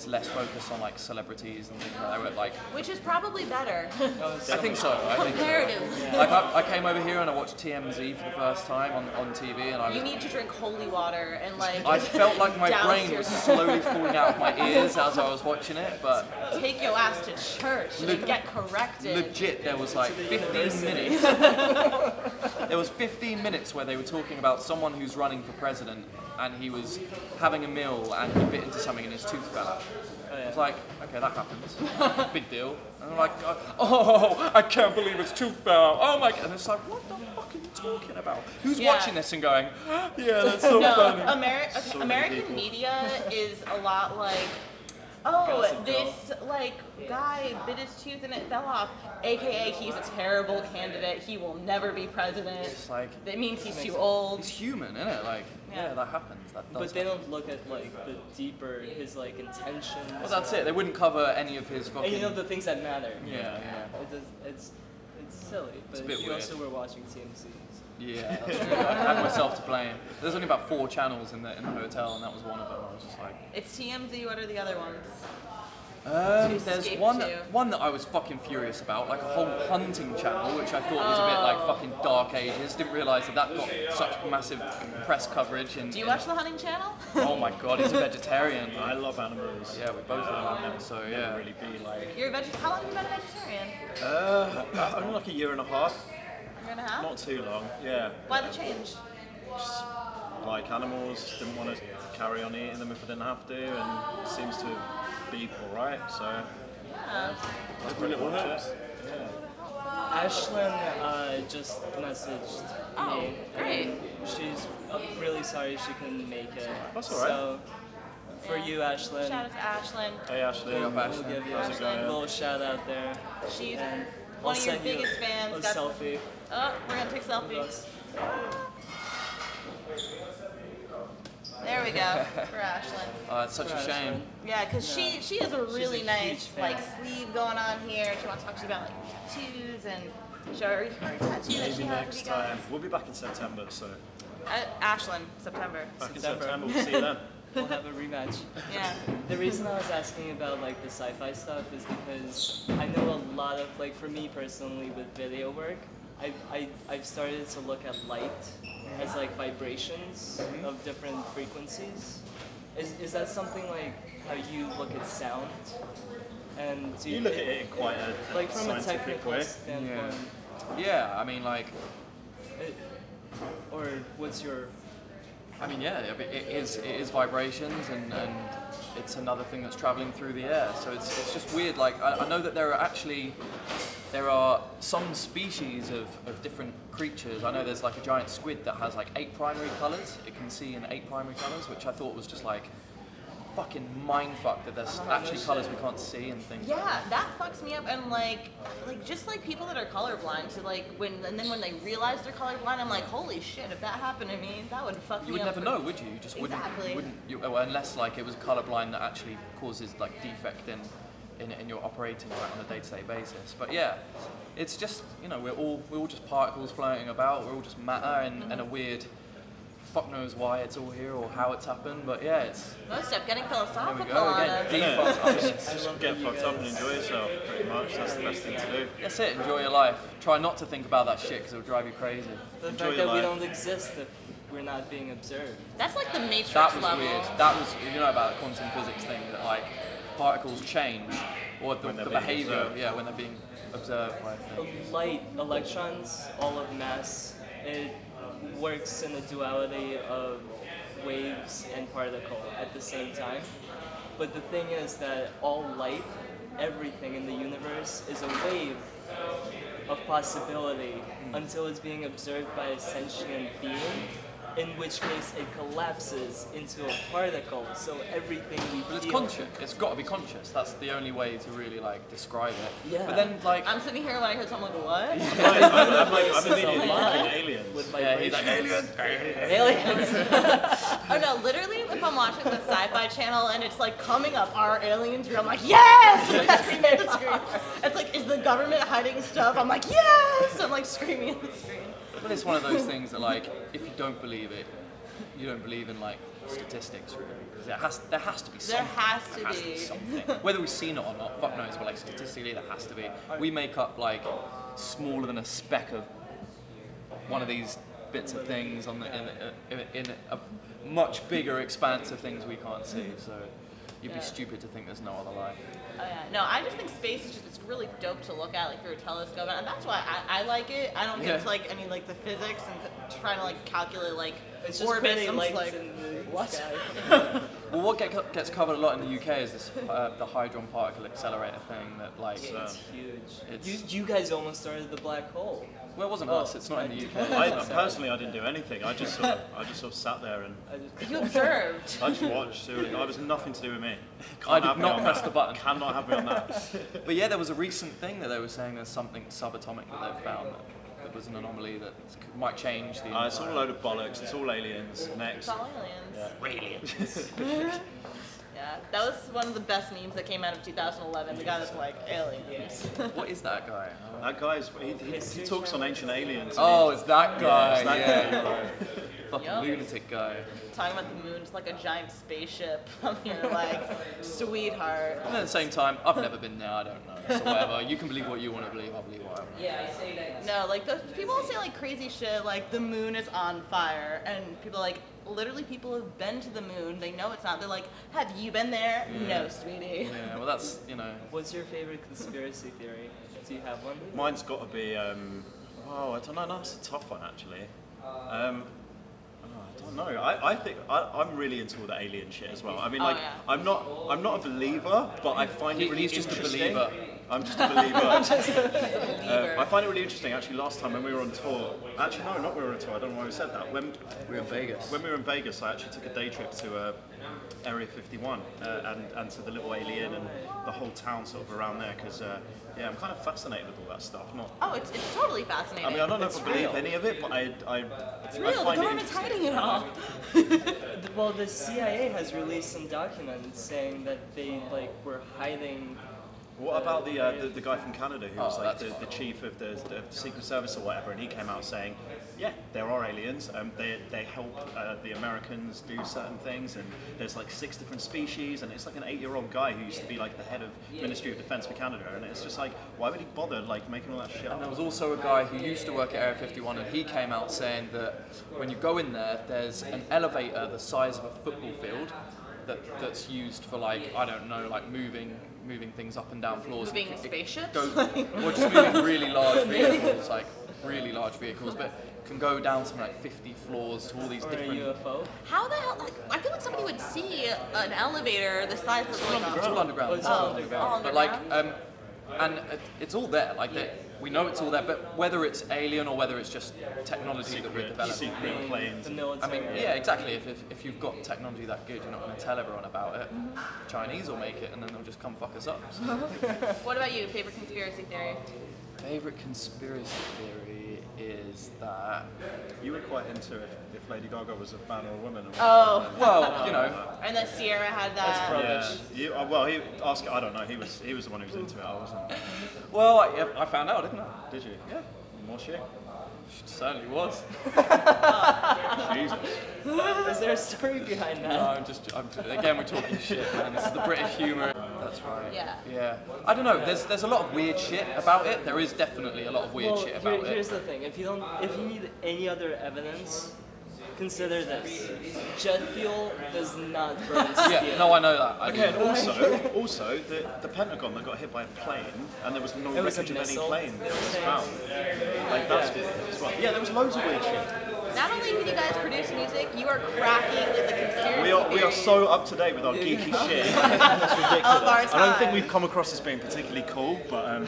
Speaker 1: less focused on like celebrities and things like that. Like,
Speaker 3: which is probably better.
Speaker 1: I think so.
Speaker 3: Comparatively.
Speaker 1: Like I came over here and I watched TMZ for the first time on TV, and
Speaker 3: You need to drink holy water and like.
Speaker 1: I felt like my
Speaker 3: douse
Speaker 1: brain
Speaker 3: your-
Speaker 1: was slowly falling out of my ears as I was watching it, but
Speaker 3: Take your ass to church and get corrected.
Speaker 1: legit there was like 15 minutes. There was 15 minutes where they were talking about someone who's running for president, and he was having a meal and he bit into something and his tooth fell out. I was like, okay, that happens. Big deal. And I'm like, oh, I can't believe his tooth fell out. Oh my god. And it's like, what the fuck are you talking about? Who's watching this and going, yeah, that's so funny.
Speaker 3: American media is a lot like, oh, this like guy bit his tooth and it fell off, aka he's a terrible candidate, he will never be president.
Speaker 1: It's like,
Speaker 3: That means he's too old.
Speaker 1: he's human, isn't it? Like, yeah, that happens. That does
Speaker 2: But they don't look at like the deeper, his like intentions.
Speaker 1: Well, that's it. They wouldn't cover any of his
Speaker 2: And
Speaker 1: fucking.
Speaker 2: you know the things that matter.
Speaker 1: Yeah.
Speaker 2: It's silly, but
Speaker 1: a bit
Speaker 2: you
Speaker 1: weird.
Speaker 2: also were watching TMZ.
Speaker 1: Yeah, that's true. I had myself to blame. There's only about 4 channels in the hotel, and that was one of them. I was just like,
Speaker 3: It's TMZ. What are the other ones?
Speaker 1: there's
Speaker 3: escape
Speaker 1: one
Speaker 3: to.
Speaker 1: one that I was fucking furious about, like a whole hunting channel, which I thought was a bit like fucking dark ages. Didn't realise that got such massive press coverage. And
Speaker 3: Do you watch the hunting channel?
Speaker 1: oh my god, he's a vegetarian.
Speaker 4: I love animals.
Speaker 1: Yeah, we both love them. So
Speaker 4: Never
Speaker 1: yeah.
Speaker 4: really be like.
Speaker 3: You're a How long have you been a vegetarian?
Speaker 4: Only like a year and a half.
Speaker 3: Year and a half?
Speaker 4: Not too long. Yeah.
Speaker 3: Why the change?
Speaker 4: Just like animals, didn't want to carry on eating them if I didn't have to, and it seems to be alright. So
Speaker 3: Yeah.
Speaker 4: that's pretty much it.
Speaker 2: Ashlyn just messaged
Speaker 3: Oh,
Speaker 2: me.
Speaker 3: great.
Speaker 2: And she's really sorry she couldn't make it.
Speaker 4: That's all right.
Speaker 2: So for you, Ashlyn,
Speaker 3: Shout out to Ashlyn.
Speaker 4: Hey Ashley,
Speaker 1: Big up,
Speaker 2: we'll
Speaker 1: Ashlyn.
Speaker 2: give you
Speaker 4: How's it
Speaker 2: a
Speaker 4: going?
Speaker 2: little shout out there.
Speaker 3: She's
Speaker 2: And
Speaker 3: one
Speaker 2: I'll
Speaker 3: of your
Speaker 2: send you
Speaker 3: biggest fans.
Speaker 2: a
Speaker 3: Got-
Speaker 2: selfie.
Speaker 3: Oh, we're gonna take selfies. There we go for Ashlyn.
Speaker 1: Oh, it's such a shame.
Speaker 3: Yeah, because she has a really
Speaker 2: a
Speaker 3: nice
Speaker 2: huge fan.
Speaker 3: like sleeve going on here. She wants to talk to you about like tattoos and show her tattoo that she
Speaker 4: maybe
Speaker 3: has
Speaker 4: next
Speaker 3: with you guys.
Speaker 4: time. We'll be back in September, so
Speaker 3: Ashlyn, September.
Speaker 4: back in
Speaker 2: September.
Speaker 4: September. We'll see you then.
Speaker 2: We'll have a rematch.
Speaker 3: Yeah.
Speaker 2: The reason I was asking about like the sci-fi stuff is because I know a lot of like for me personally with video work, I've started to look at light as like vibrations of different frequencies. Is that something like how you look at sound? And do
Speaker 4: You look at it in quite a
Speaker 2: like from a
Speaker 4: scientific
Speaker 2: technical
Speaker 4: way.
Speaker 2: standpoint,
Speaker 1: Yeah, I mean like.
Speaker 2: or what's your
Speaker 1: I mean, yeah, it is vibrations, and it's another thing that's traveling through the air. So it's just weird. Like I know that there are some species of different creatures. I know there's like a giant squid that has like 8 primary colors. It can see in 8 primary colors, which I thought was just like fucking mindfuck that there's actually colors we can't see and things.
Speaker 3: Yeah, that fucks me up, and like just like people that are colorblind to like and then when they realize they're colorblind, I'm like, holy shit, if that happened to me, that would fuck
Speaker 1: You
Speaker 3: me
Speaker 1: would
Speaker 3: up.
Speaker 1: never know, would you? You just
Speaker 3: Exactly.
Speaker 1: wouldn't unless like it was colorblind that actually causes like defect in your operating right on a day-to-day basis. But yeah, it's just, you know, we're all just particles floating about. We're all just matter and a weird. Fuck knows why it's all here or how it's happened, but yeah, it's.
Speaker 3: Modestep getting
Speaker 1: There we
Speaker 3: philosophical
Speaker 1: go
Speaker 3: on
Speaker 1: again.
Speaker 3: us.
Speaker 1: Deep
Speaker 4: Yeah.
Speaker 1: fuck. I mean,
Speaker 4: Just get fucked up and enjoy yourself, pretty much. That's the best thing to do.
Speaker 1: that's it. Enjoy your life. Try not to think about that shit because it'll drive you crazy.
Speaker 2: the
Speaker 4: Enjoy
Speaker 2: fact
Speaker 4: your
Speaker 2: that we
Speaker 4: life.
Speaker 2: don't exist if we're not being observed?
Speaker 3: That's like the Matrix
Speaker 1: That was
Speaker 3: level.
Speaker 1: weird. That was, you know, about the quantum physics thing that like particles change or
Speaker 4: When
Speaker 1: the
Speaker 4: they're being
Speaker 1: behavior.
Speaker 4: observed.
Speaker 1: Yeah, when they're being observed by things.
Speaker 2: Light, electrons, all of mass, it works in a duality of waves and particle at the same time. But the thing is that all light, everything in the universe, is a wave of possibility until it's being observed by a sentient being, in which case it collapses into a particle. So everything we
Speaker 1: But it's
Speaker 2: feel.
Speaker 1: conscious. It's got to be conscious. That's the only way to really like describe it.
Speaker 2: Yeah.
Speaker 1: But then like.
Speaker 3: I'm sitting here when I heard someone go, what?
Speaker 4: I'm immediately
Speaker 2: Yeah.
Speaker 4: thinking aliens.
Speaker 2: With
Speaker 1: Yeah, he's like
Speaker 2: vibrations.
Speaker 1: aliens.
Speaker 3: Aliens. Oh no, literally, if I'm watching the Sci-Fi Channel and it's like coming up, are aliens real? I'm like, yes! And I scream at the screen. It's like, is the government hiding stuff? I'm like, yes! I'm like screaming at the screen.
Speaker 1: But it's one of those things that, like, if you don't believe it, you don't believe in, like, statistics, really. Because there has to be something.
Speaker 3: There has to be
Speaker 1: something. Whether we've seen it or not, fuck knows, but, like, statistically, there has to be. We make up, like, smaller than a speck of one of these bits of things on in a much bigger expanse of things we can't see. So you'd be stupid to think there's no other life.
Speaker 3: Oh yeah, no, I just think space is just it's really dope to look at, like through a telescope, and that's why I like it. I don't get into like any like the physics and trying to like calculate like
Speaker 2: It's just
Speaker 3: orbits.
Speaker 2: pretty
Speaker 3: I'm
Speaker 2: lights
Speaker 3: just like,
Speaker 2: in the
Speaker 3: what?
Speaker 2: sky.
Speaker 1: Well, what gets covered a lot in the UK is this the Hadron Particle Accelerator thing that, like,
Speaker 2: It's huge.
Speaker 1: it's-
Speaker 2: You guys almost started the black hole.
Speaker 1: well, it wasn't us. It's not in the UK.
Speaker 4: Personally, I didn't do anything. I just sort of sat there and
Speaker 3: You observed.
Speaker 4: I just watched. Seriously, it was nothing to do with me.
Speaker 1: I did
Speaker 4: have me
Speaker 1: not
Speaker 4: on
Speaker 1: press
Speaker 4: that.
Speaker 1: the button.
Speaker 4: Cannot have me on that.
Speaker 1: But yeah, there was a recent thing that they were saying there's something subatomic that they've found that was an anomaly that might change the.
Speaker 4: It's all a load of bollocks. It's all aliens. Next.
Speaker 3: It's all aliens.
Speaker 1: aliens.
Speaker 3: Yeah, that was one of the best memes that came out of 2011. The guy that's like aliens.
Speaker 1: What is that guy?
Speaker 4: That guy's he talks on ancient aliens.
Speaker 1: Oh, it's that guy.
Speaker 4: it's that
Speaker 1: Yeah,
Speaker 4: guy.
Speaker 1: you're right. Fucking
Speaker 3: Yup.
Speaker 1: lunatic guy.
Speaker 3: Talking about the moon, it's like a giant spaceship. I'm here like, sweetheart.
Speaker 1: And at the same time, I've never been there. I don't know. So whatever. You can believe what you want to believe. I believe what I want.
Speaker 3: Yeah, no, like those people say like crazy shit, like the moon is on fire, and people like literally people have been to the moon. They know it's not. They're like, have you been there? No, sweetie.
Speaker 1: Yeah. Well, that's
Speaker 2: What's your favorite conspiracy theory? Do you have one?
Speaker 4: Mine's got to be. I don't know. That's a tough one actually. I don't know. I think I'm really into all the alien shit as well. I mean, like,
Speaker 3: yeah.
Speaker 4: I'm not a believer, but I find it really
Speaker 1: He's just a
Speaker 4: interesting.
Speaker 1: believer.
Speaker 4: I'm just a believer.
Speaker 3: Believer.
Speaker 4: I find it really interesting. Actually, last time when we were on tour, actually no, not when we were on tour. I don't know why we said that. When
Speaker 1: We're in Vegas.
Speaker 4: When we were in Vegas, I actually took a day trip to Area 51 and to the little alien and the whole town sort of around there because I'm kind of fascinated with all that stuff. Not.
Speaker 3: Oh, it's totally fascinating.
Speaker 4: I mean, I don't know
Speaker 2: It's
Speaker 4: if I believe
Speaker 2: real.
Speaker 4: any of it, but I
Speaker 3: It's real. The
Speaker 4: find it
Speaker 3: government's
Speaker 4: interesting.
Speaker 3: hiding it all.
Speaker 2: Well, the CIA has released some documents saying that they like were hiding.
Speaker 4: What about the guy from Canada who was like
Speaker 1: that's
Speaker 4: the chief of the Secret Service or whatever, and he came out saying, yeah, there are aliens. They help the Americans do certain things, and there's like 6 different species, and it's like an 8-year-old guy who used to be like the head of Ministry of Defense for Canada, and it's just like, why would he bother like making all that shit
Speaker 1: And there
Speaker 4: up?
Speaker 1: was also a guy who used to work at Area 51, and he came out saying that when you go in there, there's an elevator the size of a football field that's used for, like, I don't know, like moving things up and down floors.
Speaker 3: Moving
Speaker 1: It
Speaker 3: spaceships?
Speaker 1: goes, or just moving really large vehicles, like really large vehicles, but can go down something like 50 floors to all these
Speaker 2: Or a
Speaker 1: different.
Speaker 2: UFO?
Speaker 3: How the hell? Like, I feel like somebody would see an elevator the size of like
Speaker 1: It's all underground.
Speaker 2: Oh, it's all underground.
Speaker 3: all
Speaker 1: But like,
Speaker 3: underground?
Speaker 1: and it's all there. Like, we know it's all there. But whether it's alien or whether it's just technology that we're developing.
Speaker 4: Secret planes.
Speaker 2: The
Speaker 1: I
Speaker 2: military.
Speaker 1: mean, yeah, exactly. If you've got technology that good, you're not going to tell everyone about it. Chinese will make it, and then they'll just come fuck us up. So.
Speaker 3: What about you? Favorite conspiracy theory?
Speaker 1: Favorite conspiracy theory is that.
Speaker 4: You were quite into if Lady Gaga was a man or a woman. Or
Speaker 3: Oh,
Speaker 1: Well, you know,
Speaker 3: and then Sierra had that.
Speaker 2: Rubbish.
Speaker 4: Yeah. Well, he asked. I don't know. He was the one who was into it. I wasn't.
Speaker 1: well, I found out, didn't I?
Speaker 4: Did you?
Speaker 1: Yeah,
Speaker 4: More shit.
Speaker 1: she certainly was.
Speaker 4: Jesus.
Speaker 2: Is there a story behind
Speaker 1: No,
Speaker 2: that?
Speaker 1: again, we're talking shit, man. This is the British humour. That's right.
Speaker 3: Yeah.
Speaker 1: Yeah. I don't know. There's a lot of weird shit about it. There is definitely a lot of weird
Speaker 2: Well,
Speaker 1: shit about
Speaker 2: here's
Speaker 1: it.
Speaker 2: the thing. If you need any other evidence, consider this. Jet fuel does not burn steel.
Speaker 1: Yeah. No, I know that. I
Speaker 4: Okay,
Speaker 1: do.
Speaker 4: and also the Pentagon that got hit by a plane, and there was no
Speaker 2: It was a
Speaker 4: wreckage of any
Speaker 2: missile.
Speaker 4: plane that was found. Like that's weird as well. Yeah, there was loads of weird shit.
Speaker 3: Not only can you guys produce music, you are cracking the conspiracy
Speaker 4: We are
Speaker 3: theories
Speaker 4: so up to date with our geeky shit. It's ridiculous.
Speaker 3: of our
Speaker 4: I don't think
Speaker 3: time.
Speaker 4: we've come across as being particularly cool, but oh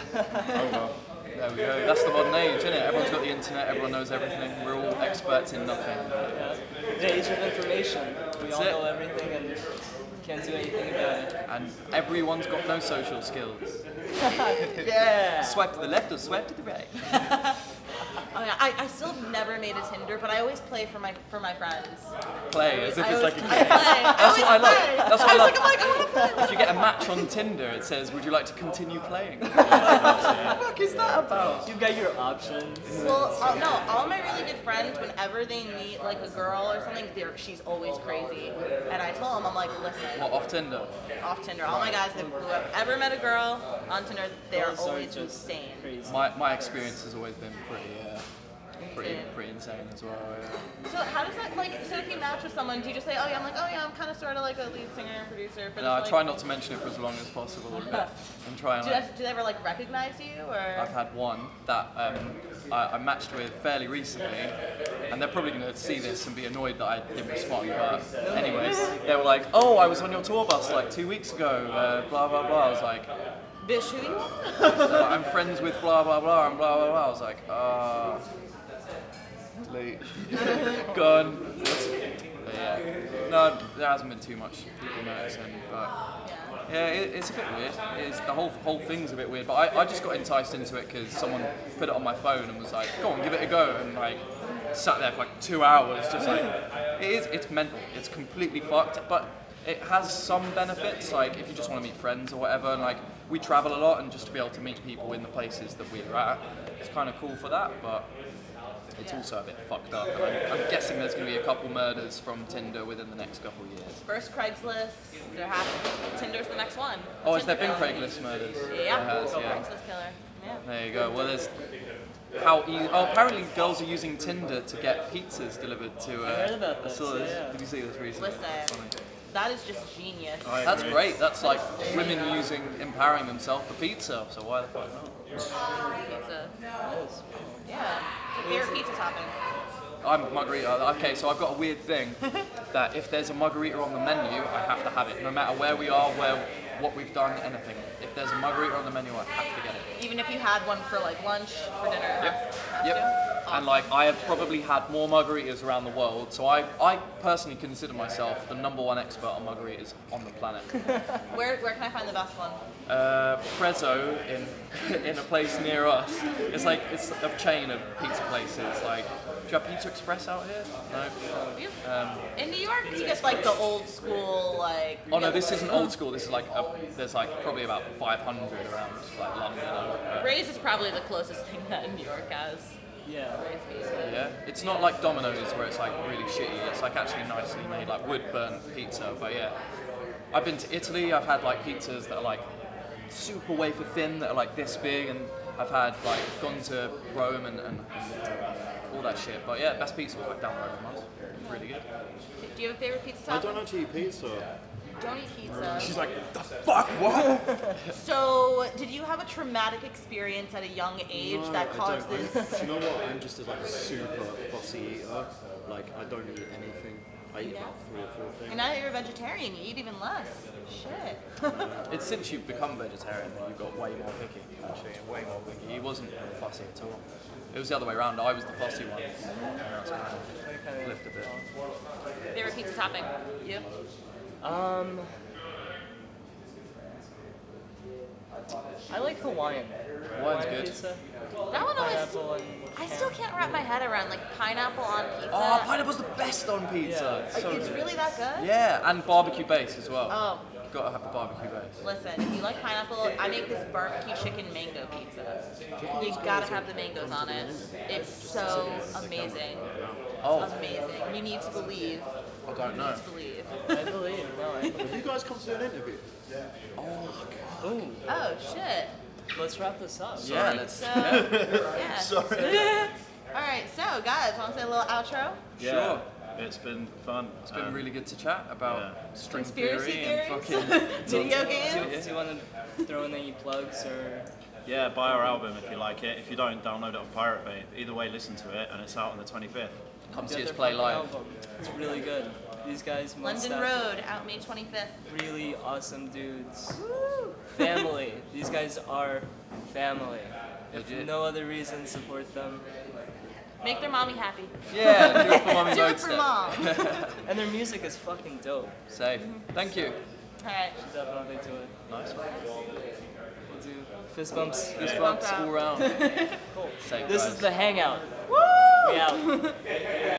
Speaker 4: well.
Speaker 1: There we go. That's the modern age, isn't it? Everyone's got the internet. Everyone knows everything. We're all experts in nothing.
Speaker 2: Yeah. The age of information. We all
Speaker 1: it.
Speaker 2: know everything and can't do anything about it.
Speaker 1: And everyone's got no social skills.
Speaker 2: Yeah.
Speaker 1: Swipe to the left or swipe to the right.
Speaker 3: Oh yeah, I still never made a Tinder, but I always play for my friends.
Speaker 1: Play as if it's like a game.
Speaker 3: I play.
Speaker 1: That's what I love. That's what I love.
Speaker 3: I'm like, I want to play.
Speaker 1: If you get a match on Tinder, it says, "Would you like to continue playing?" What the fuck is that about?
Speaker 2: You got your options.
Speaker 3: Well, no, all my really good friends, whenever they meet like a girl or something, she's always crazy. And I tell them, I'm like, listen.
Speaker 1: What, off Tinder?
Speaker 3: Off Tinder. All my guys who have ever met a girl on Tinder, they are
Speaker 2: Those are
Speaker 3: always
Speaker 2: just
Speaker 3: insane.
Speaker 2: crazy.
Speaker 1: My experience has always been pretty insane as well. Yeah.
Speaker 3: So how does that like? So if you match with someone, do you just say, oh yeah, I'm kind of sort of like a lead singer and producer? But
Speaker 1: No, I
Speaker 3: like,
Speaker 1: try not to mention it for as long as possible. I'm trying.
Speaker 3: Do they ever like recognize you or?
Speaker 1: I've had one that I matched with fairly recently, and they're probably going to see this and be annoyed that I didn't respond. But anyways, they were like, "Oh, I was on your tour bus like 2 weeks ago." Blah blah blah. I was like,
Speaker 3: Bish, who you?
Speaker 1: "I'm friends with blah blah blah and blah blah blah." I was like, delete. Gone. But yeah. No, there hasn't been too much people noticing, but yeah, it's a bit weird. The whole thing's a bit weird. But I just got enticed into it because someone put it on my phone and was like, "Go on, give it a go," and like sat there for like 2 hours, just like it's mental. It's completely fucked, but it has some benefits. Like if you just want to meet friends or whatever, and like we travel a lot, and just to be able to meet people in the places that we're at, it's kind of cool for that. But it's also a bit fucked up. And I'm guessing there's going to be a couple murders from Tinder within the next couple of years.
Speaker 3: First Craigslist, Tinder's the next one.
Speaker 1: Oh, has there
Speaker 3: Tinder
Speaker 1: been
Speaker 3: killer.
Speaker 1: Craigslist murders?
Speaker 3: Yeah,
Speaker 1: There has, yeah.
Speaker 3: Craigslist killer. Yeah.
Speaker 1: There you go. Well, there's apparently girls are using Tinder to get pizzas delivered to.
Speaker 2: I heard about this.
Speaker 1: I saw this.
Speaker 2: Yeah.
Speaker 1: Did you see this recently?
Speaker 3: Listen,
Speaker 1: Funny.
Speaker 3: that is just genius.
Speaker 1: That's great. That's like women empowering themselves for pizza. So why the fuck not?
Speaker 3: Pizza. Yeah. Favorite pizza topping.
Speaker 1: I'm margarita. Okay, so I've got a weird thing that if there's a margarita on the menu, I have to have it, no matter where we are, what we've done, anything. If there's a margarita on the menu, I have to get it.
Speaker 3: Even if you had one for like lunch, for dinner.
Speaker 1: Yep.
Speaker 3: Have
Speaker 1: Yep.
Speaker 3: to?
Speaker 1: And like I have probably had more margaritas around the world, so I personally consider myself the #1 expert on margaritas on the planet.
Speaker 3: Where can I find the best one?
Speaker 1: Prezzo in a place near us. It's a chain of pizza places. Like, do you have Pizza Express out here? No.
Speaker 3: In New York, you get like the old school like.
Speaker 1: Oh no, this isn't old school. This is like there's like probably about 500 around like London.
Speaker 3: Ray's is probably the closest thing that New York has.
Speaker 2: Yeah.
Speaker 3: Ray's pizza.
Speaker 1: Yeah, it's not like Domino's where it's like really shitty. It's like actually nicely made, like wood burnt pizza. But yeah, I've been to Italy. I've had like pizzas that are like super wafer thin that are like this big, and I've had like gone to Rome and all that shit. But yeah, best pizza was like down the road from us. It was really good.
Speaker 3: Do you have a favorite pizza
Speaker 5: I
Speaker 3: topping?
Speaker 5: don't actually eat pizza.
Speaker 3: Don't eat pizza.
Speaker 1: She's like, the fuck, what?
Speaker 3: So, did you have a traumatic experience at a young age
Speaker 5: No,
Speaker 3: that
Speaker 5: I
Speaker 3: caused
Speaker 5: don't.
Speaker 3: this?
Speaker 5: Do you know what? I'm just a like super fussy eater. Like I don't eat anything. I eat about 3 or 4 things.
Speaker 3: And now that you're a vegetarian, you eat even less. Shit.
Speaker 1: It's since you've become vegetarian that you've got way more picky, actually, and way more picky. He wasn't fussy at all. It was the other way around. I was the fussy one. And that's kind of flipped a bit.
Speaker 3: Favorite pizza topping? You?
Speaker 2: I like Hawaiian.
Speaker 1: Hawaiian's good.
Speaker 2: Pizza.
Speaker 3: That one always.
Speaker 2: Pineapple and
Speaker 3: I still can't wrap my head around like pineapple on pizza.
Speaker 1: Oh, pineapple's the best on pizza.
Speaker 2: Yeah.
Speaker 1: So
Speaker 3: It's
Speaker 1: good.
Speaker 3: really that good?
Speaker 1: Yeah, and barbecue base as well.
Speaker 3: Oh.
Speaker 1: Gotta have the barbecue base.
Speaker 3: Listen, if you like pineapple, I make this barbecue chicken mango pizza. You gotta have the mangoes on it. It's so amazing.
Speaker 1: Oh,
Speaker 3: Amazing. You need to believe.
Speaker 1: I don't know.
Speaker 3: To believe.
Speaker 2: I believe. No, I believe.
Speaker 5: Have you guys come to an interview?
Speaker 2: Ooh,
Speaker 3: Oh shit.
Speaker 2: let's wrap this up.
Speaker 1: Yeah, let's.
Speaker 3: So yeah.
Speaker 5: Sorry.
Speaker 3: All right, so guys, want to say a little outro?
Speaker 1: Sure.
Speaker 4: It's been fun.
Speaker 1: It's been really good to chat about string
Speaker 3: Conspiracy
Speaker 1: theory and
Speaker 3: theories?
Speaker 1: fucking.
Speaker 3: Video games?
Speaker 2: Do you want to throw in any plugs or?
Speaker 4: Yeah, buy our album if you like it. If you don't, download it off Pirate Bay. Either way, listen to it, and it's out on the 25th.
Speaker 1: Come
Speaker 2: Get
Speaker 1: see us
Speaker 2: their
Speaker 1: play
Speaker 2: fucking
Speaker 1: live.
Speaker 2: album. It's really good. These guys,
Speaker 3: London
Speaker 2: Modestep,
Speaker 3: Road, out May 25th.
Speaker 2: really awesome dudes.
Speaker 3: Woo!
Speaker 2: Family. These guys are family. If
Speaker 1: Legit.
Speaker 2: no other reason, support them.
Speaker 3: Make their mommy happy.
Speaker 1: Yeah, do it for Mommy
Speaker 3: Do it for
Speaker 1: Modestep.
Speaker 3: mom.
Speaker 2: And their music is fucking dope.
Speaker 1: Safe. Thank you.
Speaker 3: All right.
Speaker 2: Definitely do it.
Speaker 1: Nice one.
Speaker 2: do fist bumps.
Speaker 1: Fist
Speaker 3: Bump
Speaker 1: bumps
Speaker 3: out.
Speaker 1: all around.
Speaker 2: Cool.
Speaker 1: Safe,
Speaker 2: This
Speaker 1: guys.
Speaker 2: is the Hangout.
Speaker 3: Woo!
Speaker 2: We out.